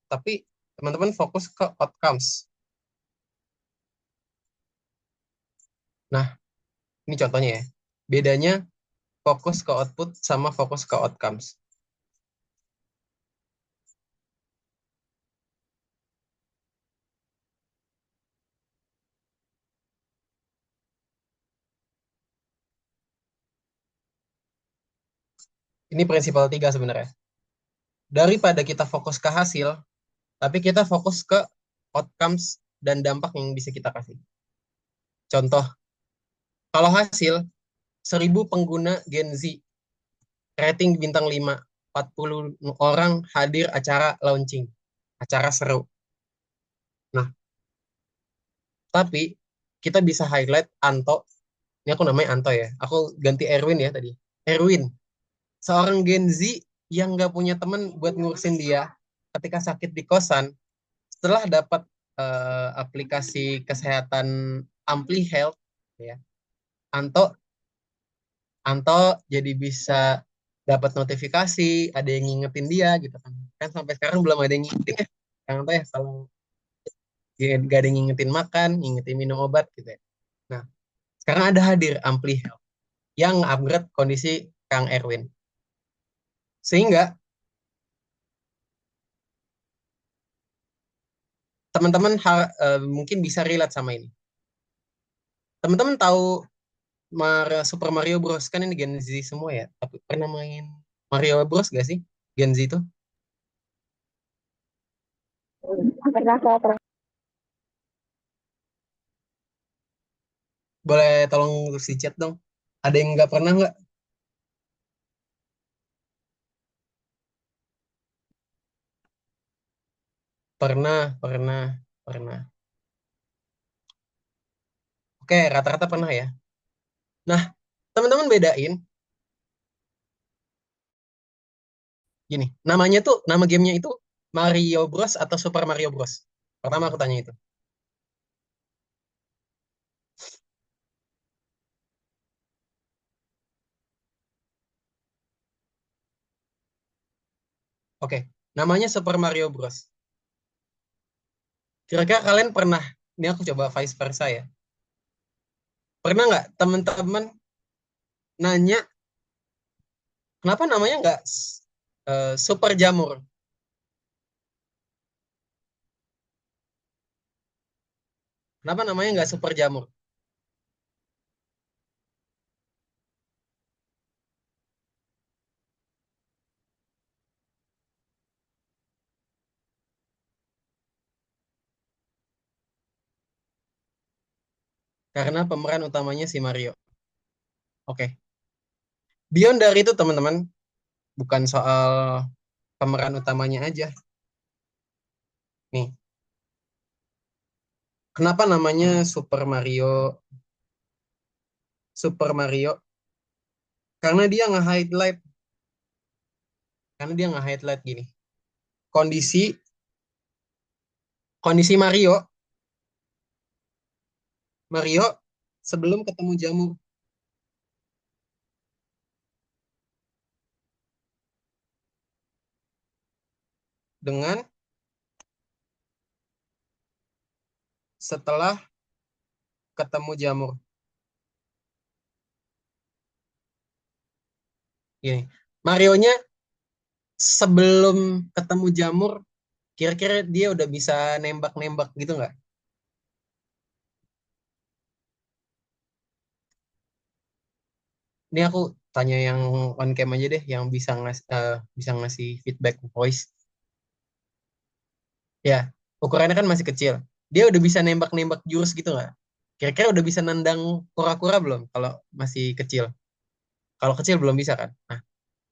Tapi teman-teman fokus ke outcomes. Nah, ini contohnya ya. Bedanya fokus ke output sama fokus ke outcomes. Ini prinsipal 3 sebenarnya. Daripada kita fokus ke hasil, tapi kita fokus ke outcomes dan dampak yang bisa kita kasih. Contoh, kalau hasil 1000 pengguna Gen Z, rating bintang 5, 40 orang hadir acara launching, acara seru. Nah, tapi kita bisa highlight Anto, ini aku namanya Anto ya, aku ganti Erwin ya tadi. Erwin, seorang Gen Z yang nggak punya teman buat ngurusin dia ketika sakit di kosan, setelah dapat aplikasi kesehatan Ampli Health, ya, Anto Anto jadi bisa dapat notifikasi, ada yang ngingetin dia gitu kan. Kan sampai sekarang belum ada yang ngingetin ya. Kang Anto ya, kalau gak ada yang ngingetin makan, ngingetin minum obat gitu ya. Nah, sekarang ada hadir Ampli Health yang upgrade kondisi Kang Erwin. Sehingga teman-teman mungkin bisa relate sama ini. Teman-teman tahu Super Mario Bros. Kan ini Gen Z semua ya. Tapi pernah main Mario Bros gak sih? Gen Z itu? Pernah saya pernah. Boleh tolong tulis di chat dong. Ada yang nggak pernah nggak? Pernah, pernah, pernah. Oke, rata-rata pernah ya. Nah, teman-teman bedain gini. Namanya tuh, nama gamenya itu Mario Bros atau Super Mario Bros. Pertama aku tanya itu. Oke, namanya Super Mario Bros. Kira-kira kalian pernah, ini aku coba vice versa ya. Pernah nggak teman-teman nanya, kenapa namanya nggak Super Jamur? Kenapa namanya nggak Super Jamur? Karena pemeran utamanya si Mario. Oke. Beyond dari itu teman-teman, bukan soal pemeran utamanya aja. Nih, kenapa namanya Super Mario? Super Mario? Karena dia nge-highlight, gini. Kondisi kondisi Mario sebelum ketemu jamur. Dengan setelah ketemu jamur. Gini, Marionya sebelum ketemu jamur, kira-kira dia udah bisa nembak-nembak gitu nggak? Ini aku tanya yang on cam aja deh, yang bisa ngasih feedback voice. Ya, ukurannya kan masih kecil. Dia udah bisa nembak-nembak jurus gitu nggak? Kira-kira udah bisa nendang kura-kura belum kalau masih kecil? Kalau kecil belum bisa kan? Nah,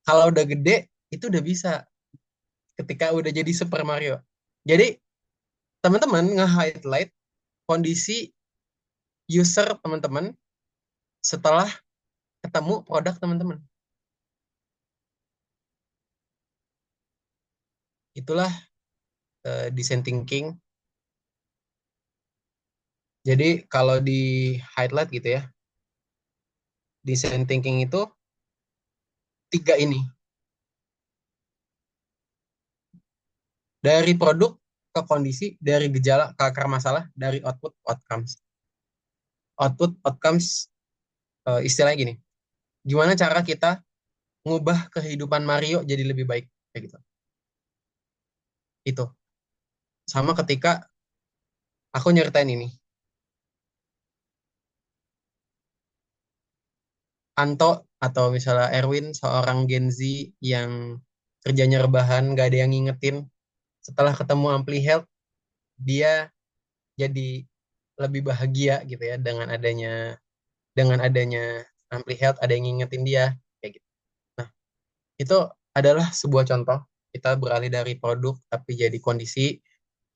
kalau udah gede, itu udah bisa ketika udah jadi Super Mario. Jadi, teman-teman nge-highlight kondisi user teman-teman setelah ketemu produk teman-teman. Itulah design thinking. Jadi kalau di highlight gitu ya, design thinking itu 3 ini. Dari produk ke kondisi, dari gejala ke akar masalah, dari output outcomes. Output outcomes istilahnya gini. Gimana cara kita ngubah kehidupan Mario jadi lebih baik kayak gitu. Itu. Sama ketika aku nyeritain ini. Anto atau misalnya Erwin, seorang Gen Z yang kerjanya rebahan, nggak ada yang ngingetin. Setelah ketemu Ampli Health, dia jadi lebih bahagia gitu ya dengan adanya Ampli Health, ada yang ngingetin dia kayak gitu. Nah, itu adalah sebuah contoh kita beralih dari produk tapi jadi kondisi,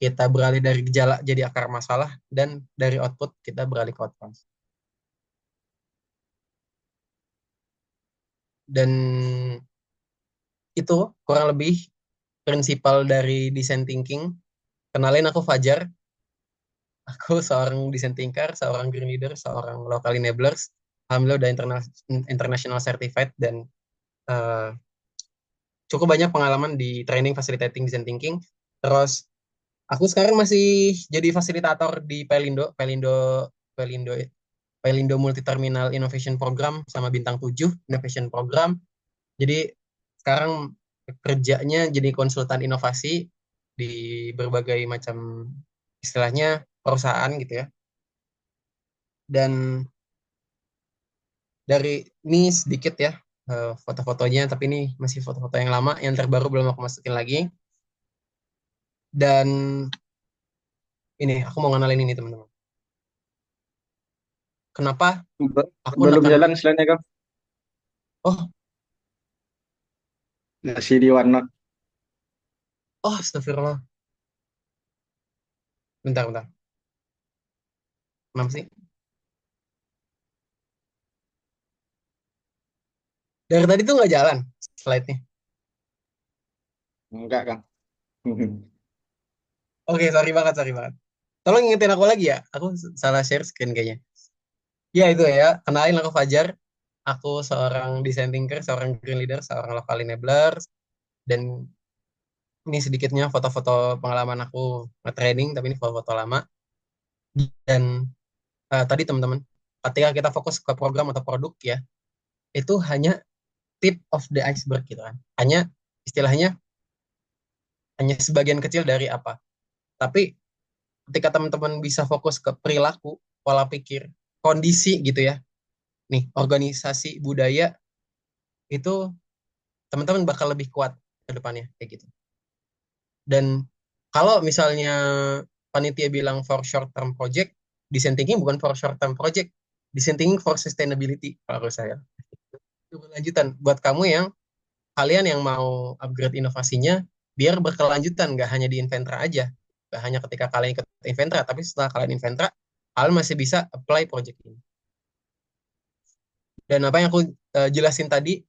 kita beralih dari gejala jadi akar masalah, dan dari output kita beralih ke outcomes. Dan itu kurang lebih prinsipal dari design thinking. Kenalin, aku Fajar. Aku seorang design thinker, seorang green leader, seorang local enablers. Alhamdulillah udah international certified, dan eh, cukup banyak pengalaman di training facilitating design thinking. Terus aku sekarang masih jadi fasilitator di Pelindo Pelindo Multi Terminal Innovation Program sama Bintang 7 Innovation Program. Jadi sekarang kerjanya jadi konsultan inovasi di berbagai macam istilahnya perusahaan gitu ya. Dan dari ini sedikit ya foto-fotonya, tapi ini masih foto-foto yang lama, yang terbaru belum aku masukin lagi. Dan ini aku mau ngenalin ini teman-teman. Kenapa aku Belum neken? jalan istilahnya Kang. Oh, Masih di OneNote. astagfirullah. Bentar. Kenapa sih? Dari tadi tuh nggak jalan slide-nya. Enggak Kang. Oke, sorry banget. Tolong ingetin aku lagi ya. Aku salah share screen kayaknya. Ya itu ya, kenalin aku Fajar. Aku seorang design thinker, seorang green leader, seorang local enabler. Dan ini sedikitnya foto-foto pengalaman aku nge-training, tapi ini foto-foto lama. Dan tadi teman-teman, ketika kita fokus ke program atau produk ya, itu hanya tip of the iceberg gitu kan. Hanya istilahnya hanya sebagian kecil dari apa. Tapi ketika teman-teman bisa fokus ke perilaku, pola pikir, kondisi gitu ya. Nih, organisasi budaya itu teman-teman bakal lebih kuat ke depannya kayak gitu. Dan kalau misalnya panitia bilang for short term project, design thinking bukan for short term project, design thinking for sustainability kalau saya. Itu berlanjutan buat kamu yang kalian yang mau upgrade inovasinya biar berkelanjutan, nggak hanya di Inventra aja, nggak hanya ketika kalian ikut Inventra, tapi setelah kalian Inventra kalian masih bisa apply project ini. Dan apa yang aku jelasin tadi,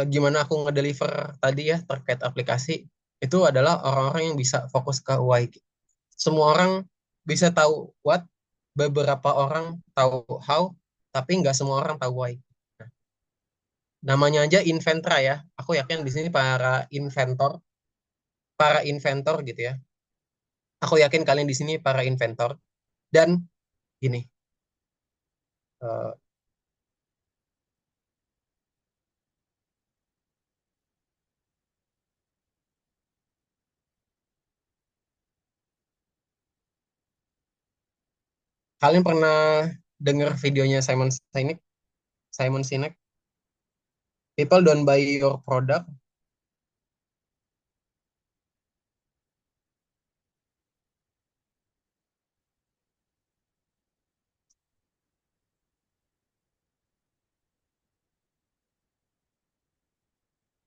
gimana aku ngedeliver tadi ya terkait aplikasi, itu adalah orang-orang yang bisa fokus ke why. Semua orang bisa tahu what, beberapa orang tahu how, tapi nggak semua orang tahu why. Nah, namanya aja Inventra ya. Aku yakin di sini para inventor gitu ya. Aku yakin kalian di sini para inventor, dan gini, eh, kalian pernah dengar videonya Simon Sinek, people don't buy your product,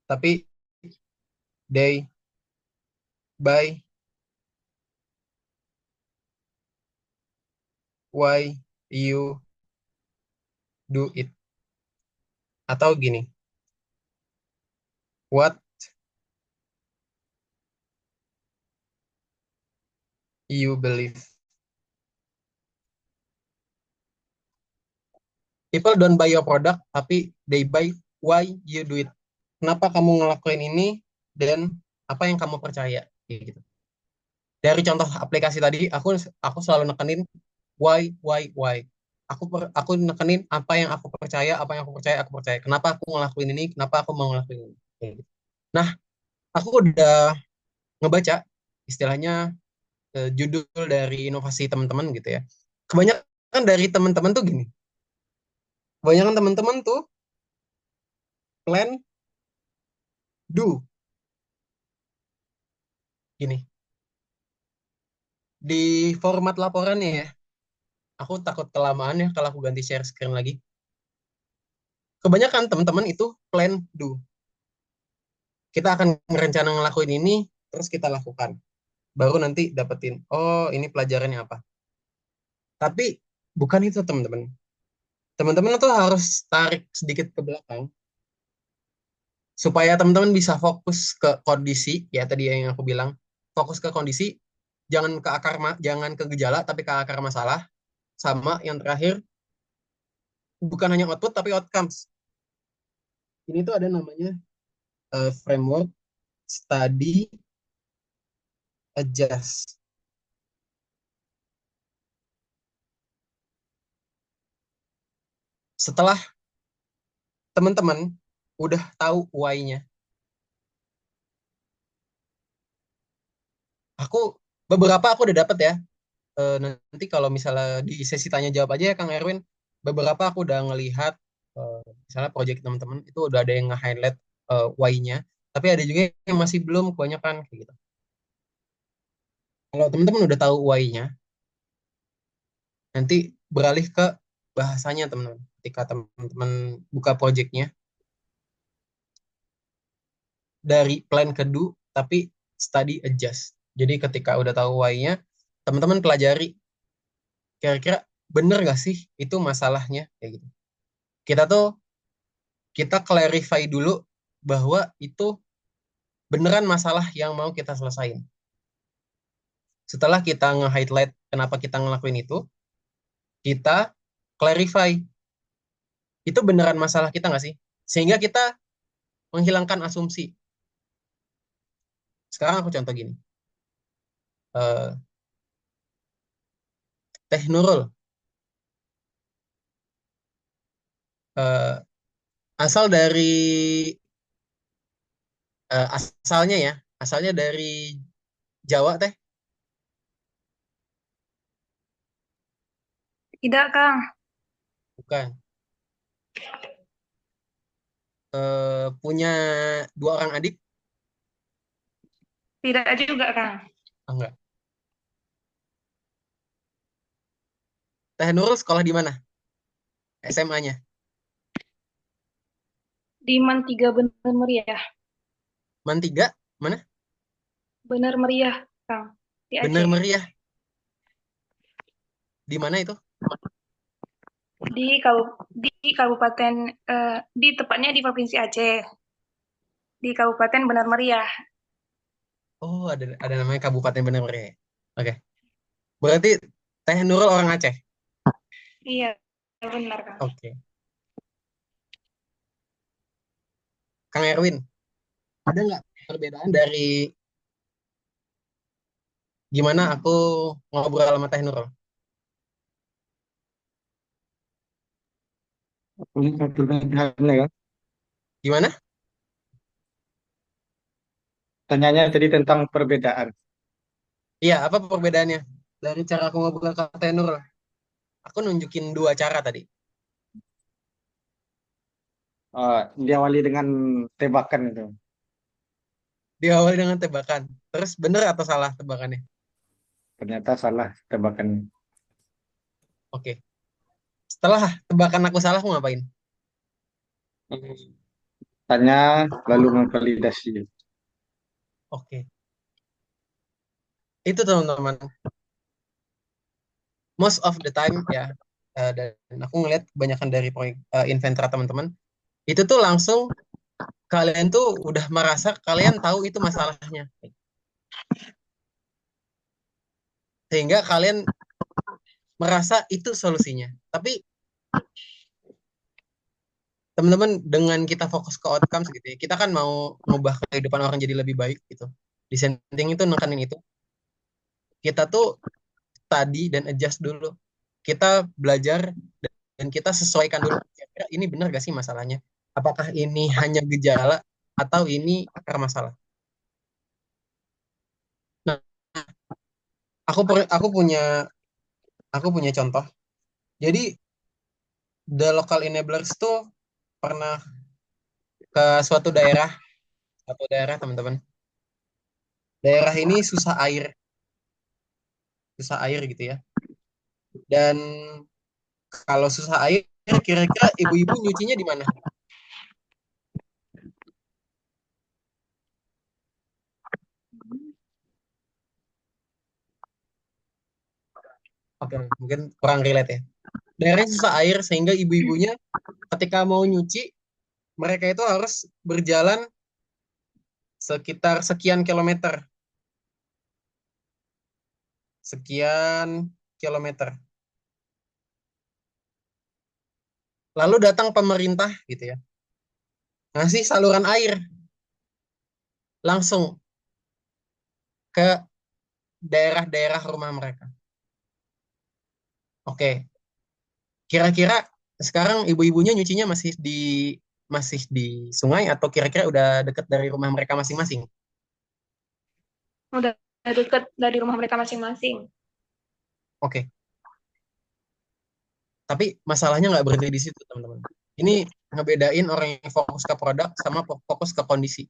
tapi they buy why you do it. Atau gini, what you believe. People don't buy your product, tapi they buy why you do it. Kenapa kamu ngelakuin ini, dan apa yang kamu percaya gitu. Dari contoh aplikasi tadi, aku selalu nekenin why. Aku nekenin apa yang aku percaya, aku percaya. Kenapa aku ngelakuin ini, kenapa aku mau ngelakuin ini. Kayak gitu. Nah, aku udah ngebaca istilahnya judul dari inovasi teman-teman gitu ya. Kebanyakan dari teman-teman tuh gini. kebanyakan teman-teman tuh plan, do. Gini, di format laporannya ya, aku takut kelamaan ya kalau aku ganti share screen lagi. Kebanyakan teman-teman itu plan, do. Kita akan merencana ngelakuin ini, terus kita lakukan. Baru nanti dapetin, oh ini pelajarannya apa. Tapi bukan itu teman-teman. Teman-teman tuh harus tarik sedikit ke belakang supaya teman-teman bisa fokus ke kondisi ya tadi yang aku bilang, fokus ke kondisi, jangan ke gejala tapi ke akar masalah, sama yang terakhir bukan hanya output tapi outcomes. Ini tuh ada namanya framework study adjust. Setelah teman-teman udah tahu why-nya, beberapa aku udah dapet ya. Nanti kalau misalnya di sesi tanya jawab aja ya Kang Erwin, beberapa aku udah ngelihat misalnya project teman-teman itu udah ada yang nge-highlight why-nya, tapi ada juga yang masih belum, kebanyakan kayak gitu. Kalau teman-teman udah tahu why-nya, nanti beralih ke bahasanya teman-teman. Ketika teman-teman buka project-nya, dari plan ke do, tapi study adjust. Jadi ketika udah tahu why-nya, teman-teman pelajari kira-kira bener gak sih itu masalahnya kayak gitu. Kita clarify dulu bahwa itu beneran masalah yang mau kita selesain. Setelah kita nge-highlight kenapa kita ngelakuin itu, kita clarify itu beneran masalah kita nggak sih? Sehingga kita menghilangkan asumsi. Sekarang aku contoh gini. Eh, Teh Nurul, eh, asal dari asalnya ya, asalnya dari Jawa Teh, Tidak, Kang. bukan. Punya 2 orang adik? Tidak juga, Kang. Enggak. Teh Nurul sekolah di mana? SMA-nya? Di Man 3 Bener Meriah. Man 3? Mana? Bener Meriah, Kang. Di Bener Aceh. Meriah. Di mana itu? Di kabupaten, tepatnya di Provinsi Aceh. Di Kabupaten Bener Meriah. Oh, ada namanya Kabupaten Bener Meriah. Oke. Berarti Teh Nurul orang Aceh. Iya, benar, Kang. Oke. Kang Erwin, ada nggak perbedaan dari gimana aku ngobrol sama Teh Nurul? Ini perbedaannya kan. Gimana? Tanyanya tadi tentang perbedaan. Iya, apa perbedaannya dari cara aku ngobrol ke Teh Nurul? Aku nunjukin 2 cara tadi. Diawali dengan tebakan itu. Diawali dengan tebakan. Terus bener atau salah tebakannya? Ternyata salah tebakannya. Oke. Setelah tebakan aku salah, aku ngapain? Tanya lalu memvalidasi. Oke. Itu teman-teman. Most of the time ya, dan aku ngeliat kebanyakan dari proyek Inventra teman-teman, itu tuh langsung kalian tuh udah merasa kalian tahu itu masalahnya. Sehingga kalian merasa itu solusinya. Tapi teman-teman dengan kita fokus ke outcomes gitu ya, kita kan mau ngubah kehidupan orang jadi lebih baik gitu. Dissenting itu nekanin itu. Kita tuh study dan adjust dulu. Kita belajar dan kita sesuaikan dulu. Kira-kira ini benar gak sih masalahnya? Apakah ini hanya gejala atau ini akar masalah? Nah, aku punya contoh. Jadi The local enablers tuh pernah ke suatu daerah teman-teman. Daerah ini susah air gitu ya. Dan kalau susah air, kira-kira ibu-ibu nyucinya di mana? Oke, mungkin kurang relate ya. Daerahnya susah air sehingga ibu-ibunya ketika mau nyuci, mereka itu harus berjalan sekitar sekian kilometer. Sekian kilometer. Lalu datang pemerintah gitu ya. Ngasih saluran air langsung ke daerah-daerah rumah mereka. Oke, kira-kira sekarang ibu-ibunya nyucinya masih di sungai atau kira-kira udah deket dari rumah mereka masing-masing? Udah deket dari rumah mereka masing-masing. Oke, tapi masalahnya nggak berhenti di situ, teman-teman. Ini ngebedain orang yang fokus ke produk sama fokus ke kondisi.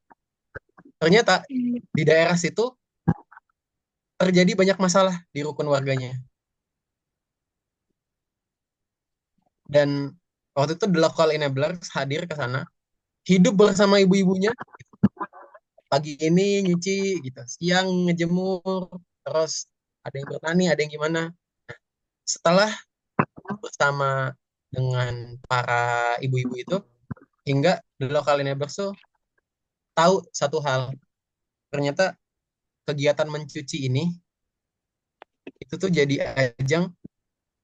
Ternyata di daerah situ terjadi banyak masalah di rukun warganya. Dan waktu itu the local enablers hadir ke sana, hidup bersama ibu-ibunya, pagi ini nyuci gitu, siang ngejemur, terus ada yang bertani, ada yang gimana. Setelah bersama dengan para ibu-ibu itu, hingga the local enablers tuh tahu satu hal, ternyata kegiatan mencuci ini itu tuh jadi ajang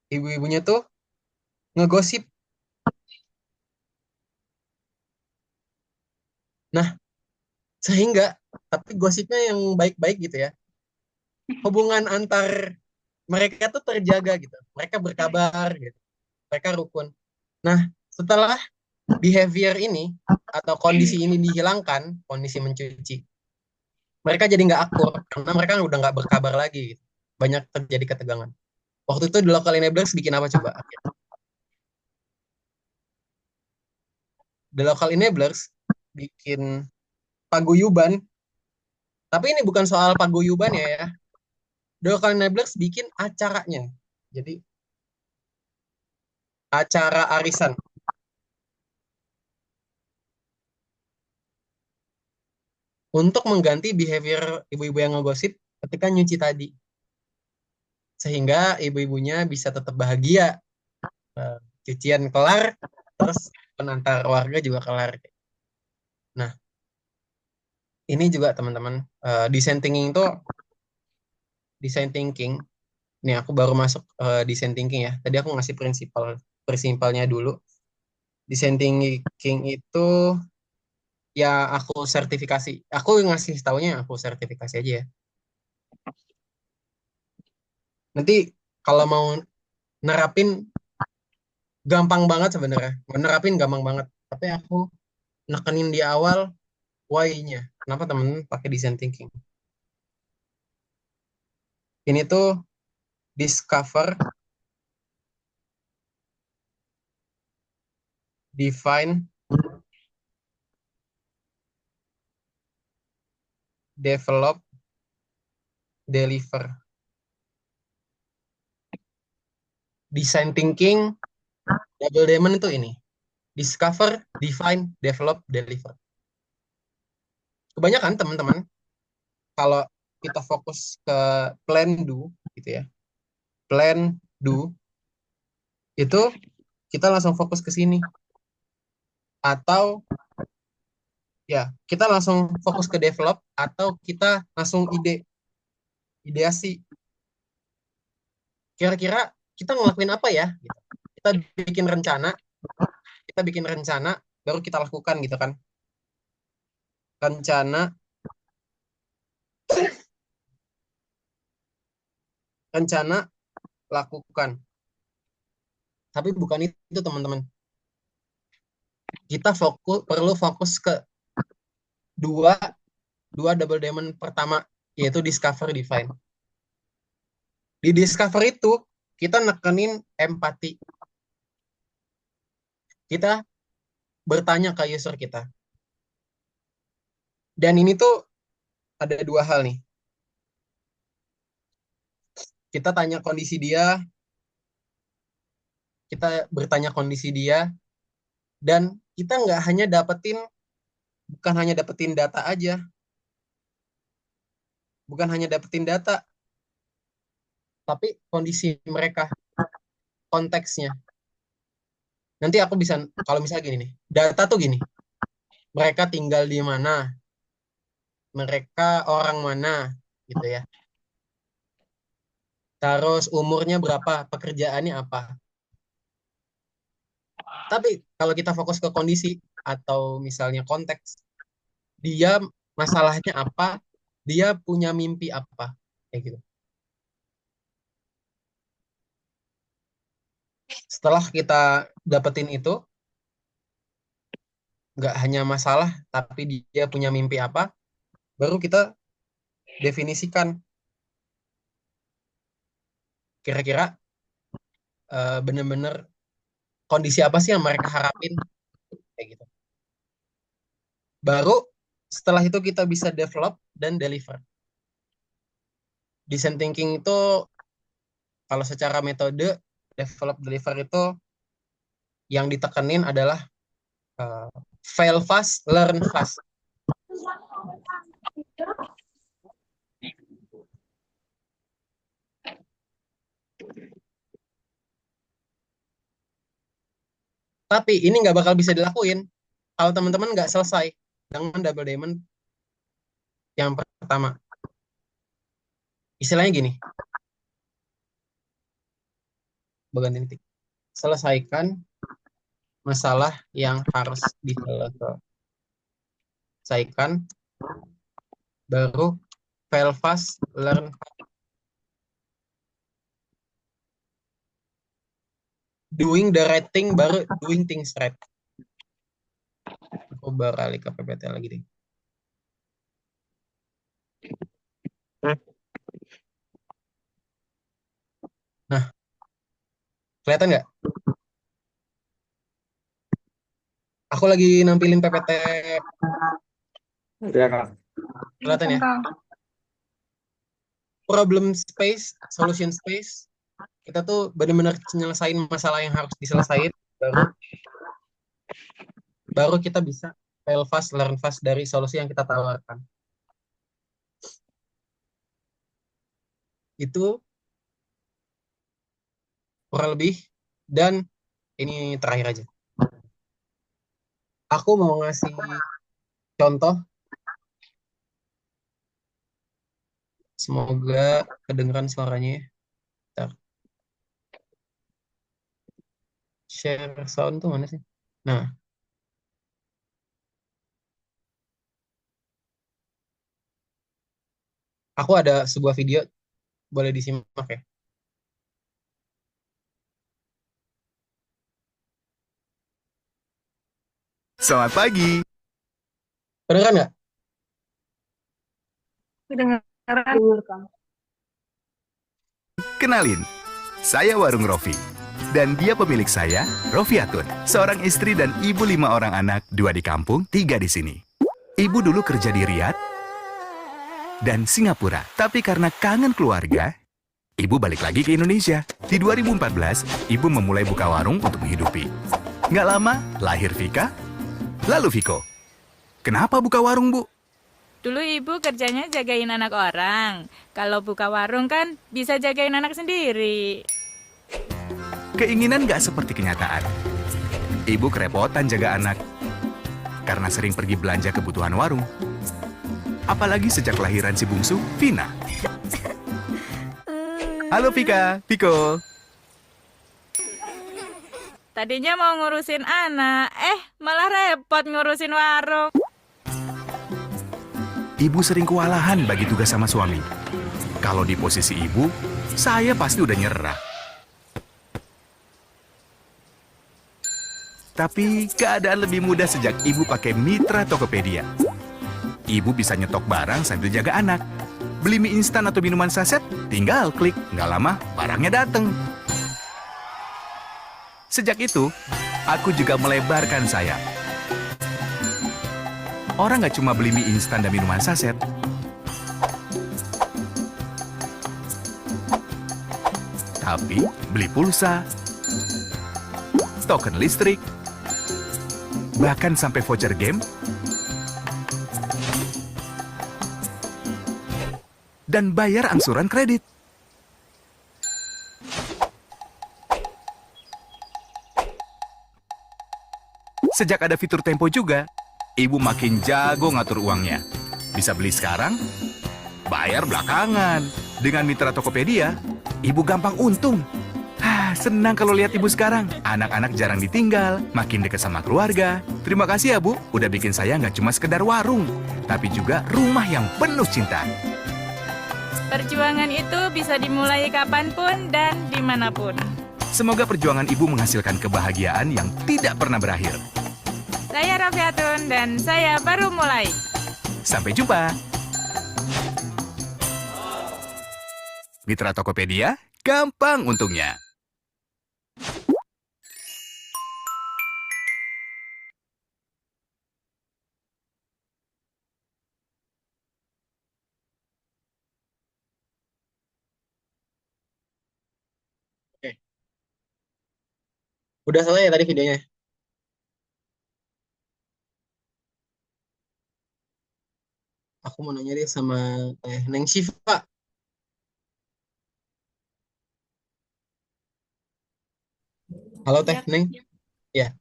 ibu-ibunya tuh ngegosip. Nah, sehingga tapi gosipnya yang baik-baik gitu ya. Hubungan antar mereka tuh terjaga gitu. Mereka berkabar gitu. Mereka rukun. Nah, setelah behavior ini atau kondisi ini dihilangkan, kondisi mencuci, mereka jadi nggak akur karena mereka udah nggak berkabar lagi gitu. Banyak terjadi ketegangan. Waktu itu the local enablers bikin apa coba? The local enablers bikin paguyuban, tapi ini bukan soal paguyuban ya. The local enablers bikin acaranya. Jadi acara arisan. Untuk mengganti behavior ibu-ibu yang ngegosip ketika nyuci tadi. Sehingga ibu-ibunya bisa tetap bahagia. Cucian kelar, terus penantar warga juga kelar. Nah, ini juga teman-teman, design thinking. Ini aku baru masuk design thinking ya. Tadi aku ngasih prinsipalnya dulu. Design thinking itu ya aku sertifikasi. Aku ngasih taunya aku sertifikasi aja ya. Nanti kalau mau nerapin gampang banget sebenarnya. Mau nerapin gampang banget. Tapi aku nekenin di awal why-nya. Kenapa temen pakai design thinking? Ini tuh discover, define, develop, deliver. Design thinking, double diamond itu ini. Discover, define, develop, deliver. Kebanyakan teman-teman, kalau kita fokus ke plan do, gitu ya. Plan do, itu kita langsung fokus ke sini. Atau ya, kita langsung fokus ke develop, atau kita langsung ideasi. Kira-kira kita ngelakuin apa ya? Gitu. Kita bikin rencana, baru kita lakukan gitu kan. Rencana, lakukan. Tapi bukan itu teman-teman. Kita perlu fokus ke dua double diamond pertama, yaitu discover, define. Di discover itu kita nekenin empati. kita bertanya ke user kita. Dan ini tuh ada dua hal nih. Kita tanya kondisi dia, kita bertanya kondisi dia, dan kita bukan hanya dapetin data aja. Bukan hanya dapetin data, tapi kondisi mereka, konteksnya. Nanti aku bisa, kalau misalnya gini nih, data tuh gini, mereka tinggal di mana, mereka orang mana, gitu ya. Terus umurnya berapa, pekerjaannya apa. Tapi kalau kita fokus ke kondisi atau misalnya konteks, dia masalahnya apa, dia punya mimpi apa, kayak gitu. Setelah kita dapetin itu, nggak hanya masalah, tapi dia punya mimpi apa, baru kita definisikan kira-kira bener-bener kondisi apa sih yang mereka harapin, kayak gitu. Baru setelah itu kita bisa develop dan deliver. Design thinking itu kalau secara metode develop deliver itu yang ditekenin adalah fail fast, learn fast. Tapi ini nggak bakal bisa dilakuin kalau teman-teman nggak selesai dengan double diamond yang pertama. Istilahnya gini, bagian titik. Selesaikan masalah yang harus diselesaikan, baru fail fast, learn fast. Doing the right thing, baru doing things right. Aku beralih ke PPT lagi deh. Nah, kelihatan nggak? Aku lagi nampilin PPT. Ya, Kak. Kelihatan ya? Problem space, solution space. Kita tuh benar-benar nyelesain masalah yang harus diselesain, baru kita bisa fail fast, learn fast dari solusi yang kita tawarkan. Itu kurang lebih, dan ini terakhir aja. Aku mau ngasih contoh. Semoga kedengeran suaranya ya. Bentar. Share sound tuh mana sih? Nah. Aku ada sebuah video, boleh disimak ya. Selamat pagi. Kedengeran nggak? Kedengaran. Kenalin, saya Warung Rofi. Dan dia pemilik saya, Rofiatun. Seorang istri dan ibu 5 orang anak, 2 di kampung, 3 di sini. Ibu dulu kerja di Riyadh dan Singapura. Tapi karena kangen keluarga, ibu balik lagi ke Indonesia. Di 2014, ibu memulai buka warung untuk menghidupi. Nggak lama, lahir Vika, lalu Viko. Kenapa buka warung, Bu? Dulu ibu kerjanya jagain anak orang. Kalau buka warung kan bisa jagain anak sendiri. Keinginan nggak seperti kenyataan. Ibu kerepotan jaga anak karena sering pergi belanja kebutuhan warung. Apalagi sejak kelahiran si bungsu, Vina. Halo Vika, Viko. Tadinya mau ngurusin anak, malah repot ngurusin warung. Ibu sering kewalahan bagi tugas sama suami. Kalau di posisi ibu, saya pasti udah nyerah. Tapi keadaan lebih mudah sejak ibu pakai Mitra Tokopedia. Ibu bisa nyetok barang sambil jaga anak. Beli mie instan atau minuman saset, tinggal klik. Nggak lama, barangnya dateng. Sejak itu, aku juga melebarkan sayap. Orang nggak cuma beli mie instan dan minuman saset, tapi beli pulsa, token listrik, bahkan sampai voucher game, dan bayar angsuran kredit. Sejak ada fitur Tempo juga, ibu makin jago ngatur uangnya. Bisa beli sekarang, bayar belakangan. Dengan mitra Tokopedia, ibu gampang untung. Senang kalau lihat ibu sekarang. Anak-anak jarang ditinggal, makin dekat sama keluarga. Terima kasih ya Bu, udah bikin saya nggak cuma sekedar warung, tapi juga rumah yang penuh cinta. Perjuangan itu bisa dimulai kapanpun dan dimanapun. Semoga perjuangan ibu menghasilkan kebahagiaan yang tidak pernah berakhir. Saya Rofiatun dan saya baru mulai. Sampai jumpa. Mitra Tokopedia, gampang untungnya. Oke. Udah selesai ya tadi videonya? Aku mau nanya deh sama Neng Syifa. Halo Teh Neng. Ya.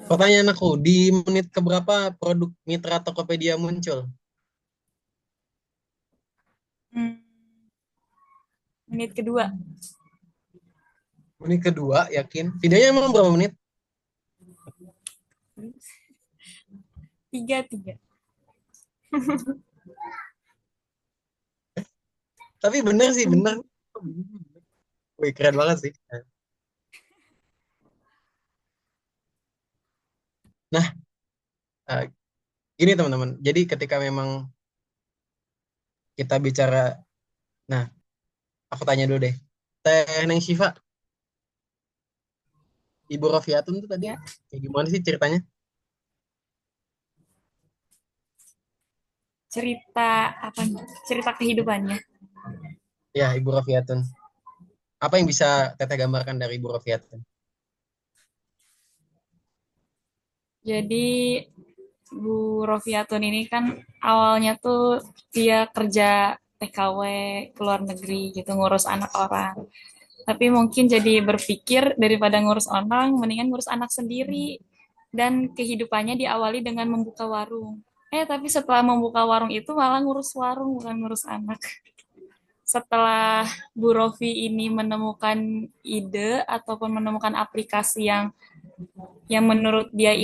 Pertanyaan aku, di menit keberapa produk mitra Tokopedia muncul? Menit kedua. Menit kedua, yakin? Videonya emang berapa menit? 3. Tapi bener sih, bener. Wih, keren banget sih. Nah, gini teman-teman. Jadi ketika memang kita bicara, nah, aku tanya dulu deh. Teh Neng Syifa, Ibu Rofiatun tuh tadi, kayak gimana sih ceritanya? Cerita apa? Cerita kehidupannya. Ya, Ibu Rofiatun. Apa yang bisa Teteh gambarkan dari Ibu Rofiatun? Jadi Bu Rofiatun ini kan awalnya tuh dia kerja TKW ke luar negeri gitu ngurus anak orang. Tapi mungkin jadi berpikir daripada ngurus orang, mendingan ngurus anak sendiri. Dan kehidupannya diawali dengan membuka warung. Tapi setelah membuka warung itu malah ngurus warung, bukan ngurus anak. Setelah Bu Rofi ini menemukan ide ataupun menemukan aplikasi yang menurut dia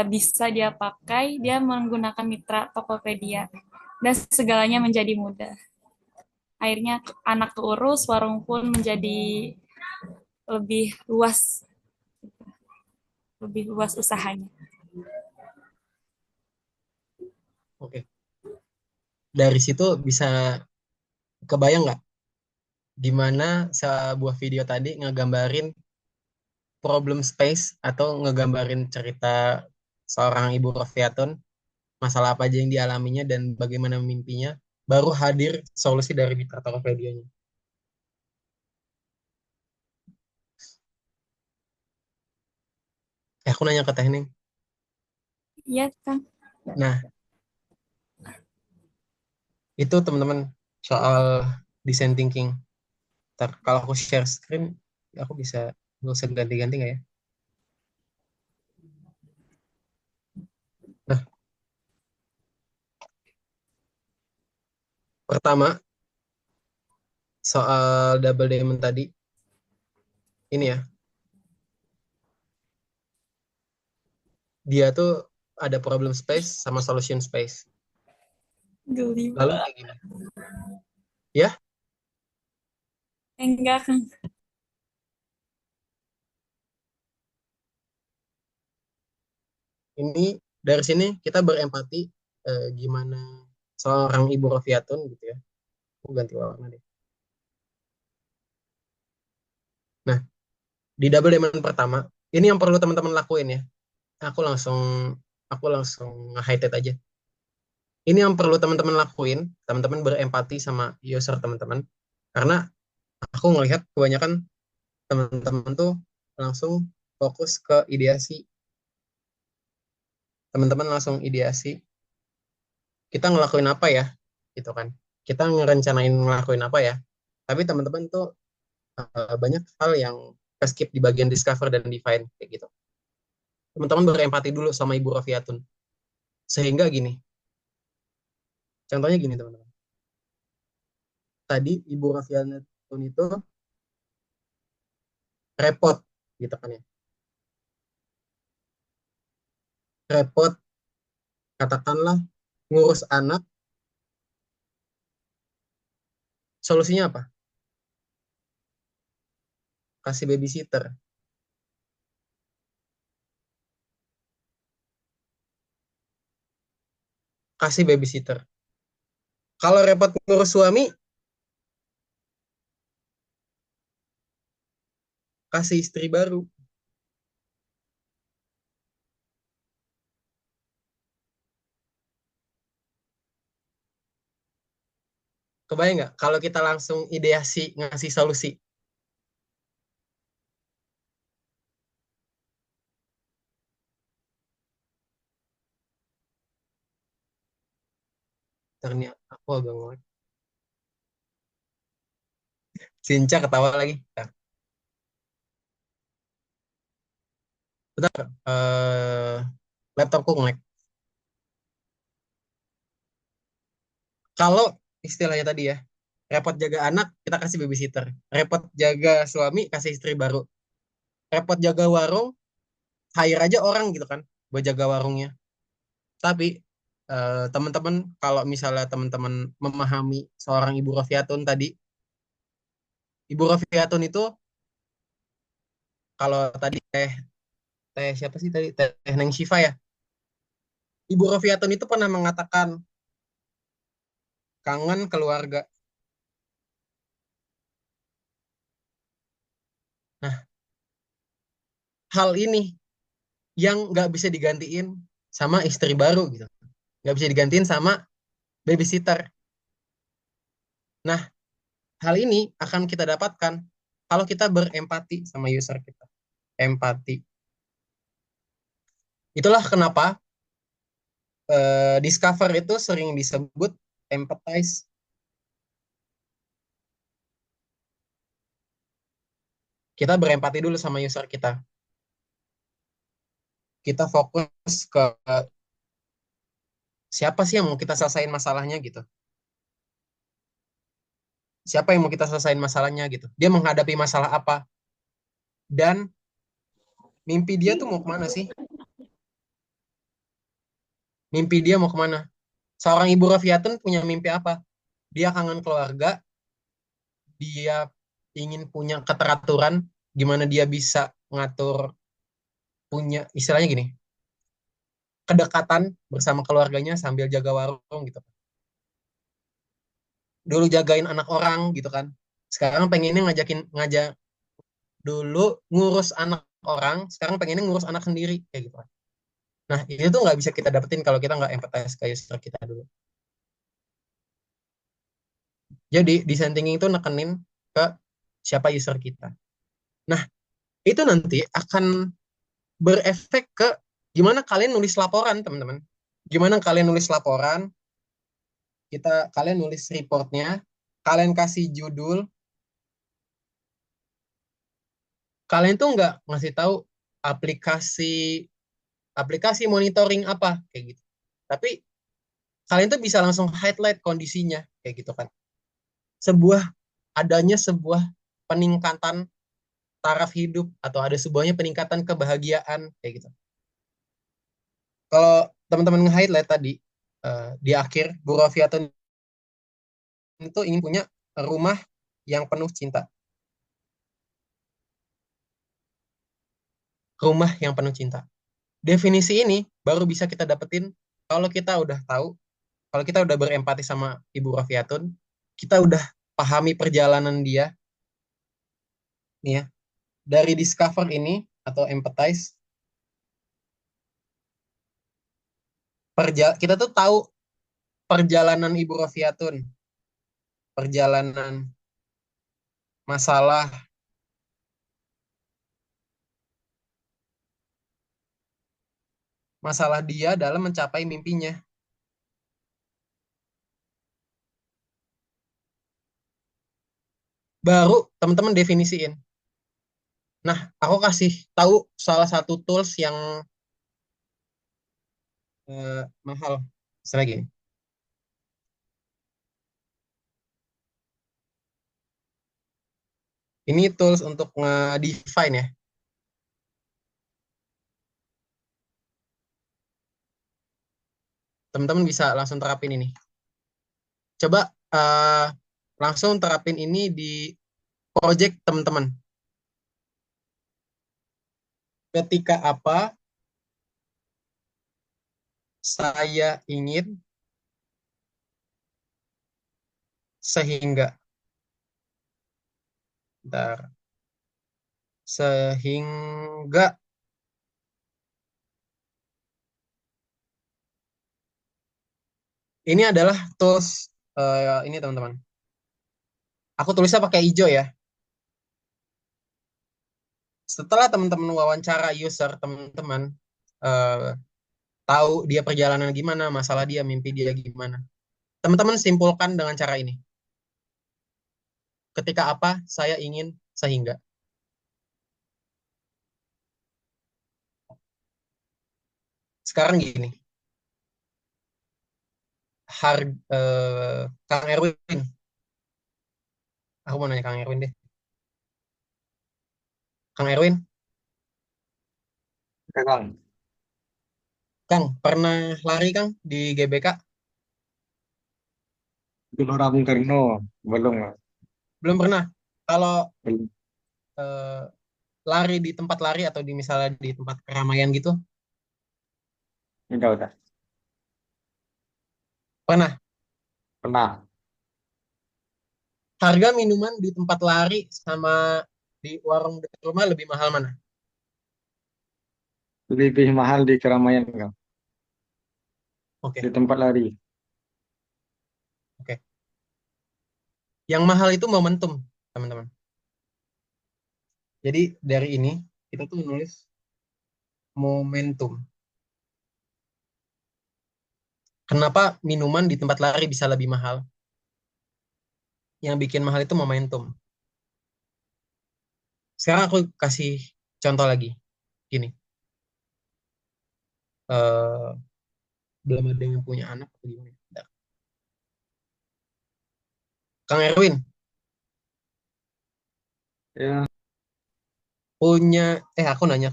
bisa dia pakai, dia menggunakan mitra Tokopedia dan segalanya menjadi mudah. Akhirnya anak keurus, warung pun menjadi lebih luas usahanya. Oke. Dari situ bisa kebayang nggak gimana sebuah video tadi ngegambarin problem space atau ngegambarin cerita seorang Ibu Rofiatun, masalah apa aja yang dialaminya dan bagaimana mimpinya, baru hadir solusi dari mitra Tokopedia-nya. Aku nanya ke teknik. Iya, Kang. Nah, itu teman-teman soal design thinking. Ntar kalau aku share screen, aku bisa nggak usah ganti-ganti nggak ya? Nah, pertama soal double diamond tadi, ini ya, dia tuh ada problem space sama solution space. Geli Lalu banget. kayak gini. Ya? Enggak, Kang. Ini dari sini kita berempati gimana seorang Ibu Rofiatun gitu ya. Aku ganti warna deh. Nah, di double diamond pertama, ini yang perlu teman-teman lakuin ya. Aku langsung nge-highlight aja. Ini yang perlu teman-teman lakuin, teman-teman berempati sama user teman-teman. Karena aku ngelihat kebanyakan teman-teman tuh langsung fokus ke ideasi. Teman-teman langsung ideasi. Kita ngelakuin apa ya? Gitu kan. Kita ngerencanain ngelakuin apa ya? Tapi teman-teman tuh banyak hal yang skip di bagian discover dan define kayak gitu. Teman-teman berempati dulu sama Ibu Rofiatun. Sehingga gini. Contohnya gini teman-teman. Tadi Ibu Rofiatun itu repot gitu kan ya. Repot katakanlah ngurus anak. Solusinya apa? Kasih babysitter. Kasih babysitter. Kalau repot ngurus suami, kasih istri baru. Kebayang nggak kalau kita langsung ideasi ngasih solusi? Ternyata aku agak ngomong. Sinca ketawa lagi. Bentar, laptopku nge-lag. Kalau istilahnya tadi ya, repot jaga anak, kita kasih babysitter. Repot jaga suami, kasih istri baru. Repot jaga warung, hire aja orang gitu kan, buat jaga warungnya. Tapi teman-teman, kalau misalnya teman-teman memahami seorang Ibu Rofiatun tadi, Ibu Rofiatun itu, kalau tadi teh siapa sih tadi? Teh Neng Syifa ya. Ibu Rofiatun itu pernah mengatakan, kangen keluarga. Nah, hal ini yang nggak bisa digantiin sama istri baru gitu. Nggak bisa digantiin sama babysitter. Nah, hal ini akan kita dapatkan kalau kita berempati sama user kita. Empati. Itulah kenapa discover itu sering disebut empathize. Kita berempati dulu sama user kita. Kita fokus ke siapa sih yang mau kita selesaiin masalahnya gitu. Siapa yang mau kita selesaiin masalahnya gitu. Dia menghadapi masalah apa. Dan mimpi dia tuh mau kemana sih? Mimpi dia mau kemana? Seorang Ibu Rofiatun punya mimpi apa? Dia kangen keluarga. Dia ingin punya keteraturan. Gimana dia bisa ngatur, punya istilahnya gini, kedekatan bersama keluarganya sambil jaga warung gitu. Dulu jagain anak orang gitu kan. Sekarang pengennya ngajak dulu ngurus anak orang, sekarang pengennya ngurus anak sendiri kayak gitu kan. Nah, itu tuh nggak bisa kita dapetin kalau kita nggak empathize ke user kita dulu. Jadi design thinking itu nekenin ke siapa user kita. Nah, itu nanti akan berefek ke gimana kalian nulis laporan, teman-teman. Gimana kalian nulis laporan, kalian nulis reportnya, kalian kasih judul, kalian tuh nggak ngasih tahu aplikasi monitoring apa kayak gitu. Tapi kalian tuh bisa langsung highlight kondisinya kayak gitu kan. Adanya sebuah peningkatan taraf hidup atau ada sebuahnya peningkatan kebahagiaan kayak gitu. Kalau teman-teman nge-highlight tadi di akhir, Bu Rofiatun itu ingin punya rumah yang penuh cinta. Rumah yang penuh cinta. Definisi ini baru bisa kita dapetin kalau kita udah tahu, kalau kita udah berempati sama Ibu Rofiatun, kita udah pahami perjalanan dia, nih ya, dari discover ini atau empathize, kita tuh tahu perjalanan Ibu Rofiatun, perjalanan masalah, dia dalam mencapai mimpinya. Baru teman-teman definisiin. Nah, aku kasih tahu salah satu tools yang mahal. Misalnya gini. Ini tools untuk nge-define ya. Teman-teman bisa langsung terapin ini. Coba langsung terapin ini di project teman-teman. Ketika apa saya ingin sehingga. Bentar. Sehingga ini adalah tools ini teman-teman. Aku tulisnya pakai hijau ya. Setelah teman-teman wawancara user, teman-teman tahu dia perjalanan gimana, masalah dia, mimpi dia gimana. Teman-teman simpulkan dengan cara ini. Ketika apa saya ingin sehingga. Sekarang gini. Kang Erwin. Aku mau nanya Kang Erwin deh. Kang Erwin. Kang. Kang, pernah lari Kang di GBK? Gelora Bung Karno, belum. Belum pernah. Kalau Belum. lari di tempat lari atau di misalnya di tempat keramaian gitu? Udah. Pernah. Pernah. Harga minuman di tempat lari sama di warung dekat rumah lebih mahal mana? Lebih mahal di keramaian, Kang. Oke. Di tempat lari. Oke. Yang mahal itu momentum, teman-teman. Jadi dari ini kita tuh nulis momentum. Kenapa minuman di tempat lari bisa lebih mahal? Yang bikin mahal itu momentum. Sekarang aku kasih contoh lagi. Gini. Belum ada yang punya anak atau gimana? Bentar. Kang Erwin. Ya. Punya, aku nanya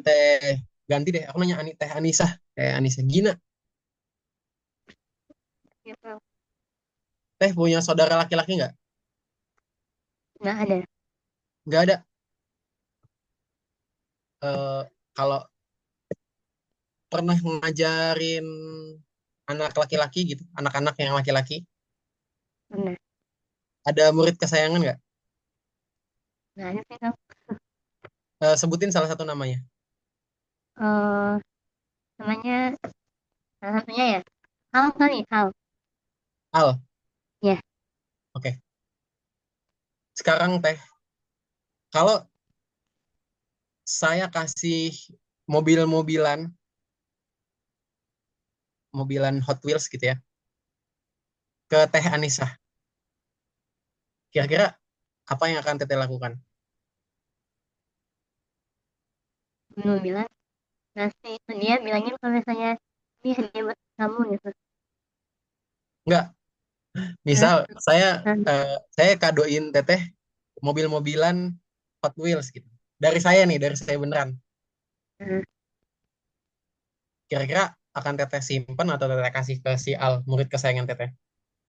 teh, ganti deh, aku nanya teh Anissa, Anissa Gina. Teh punya saudara laki-laki nggak? Nggak ada. Nggak ada. Kalau pernah ngajarin anak laki-laki gitu, anak-anak yang laki-laki, Benar. ada murid kesayangan nggak? Nggak ada sih, Kang. Sebutin salah satu namanya. Namanya salah satunya ya. Hal kali, Hal. Al. Ya. Oke. Sekarang Teh, kalau saya kasih mobilan Hot Wheels gitu ya, ke Teh Anissa, kira-kira apa yang akan Teteh lakukan? Belum bilang. Nanti dia bilangin kalau misalnya ini hadiah buat kamu gitu. Enggak. Misal saya kadoin Teteh mobil-mobilan Hot Wheels gitu. Dari saya beneran. Kira-kira akan Teteh simpen atau Teteh kasih ke si Al, murid kesayangan Teteh?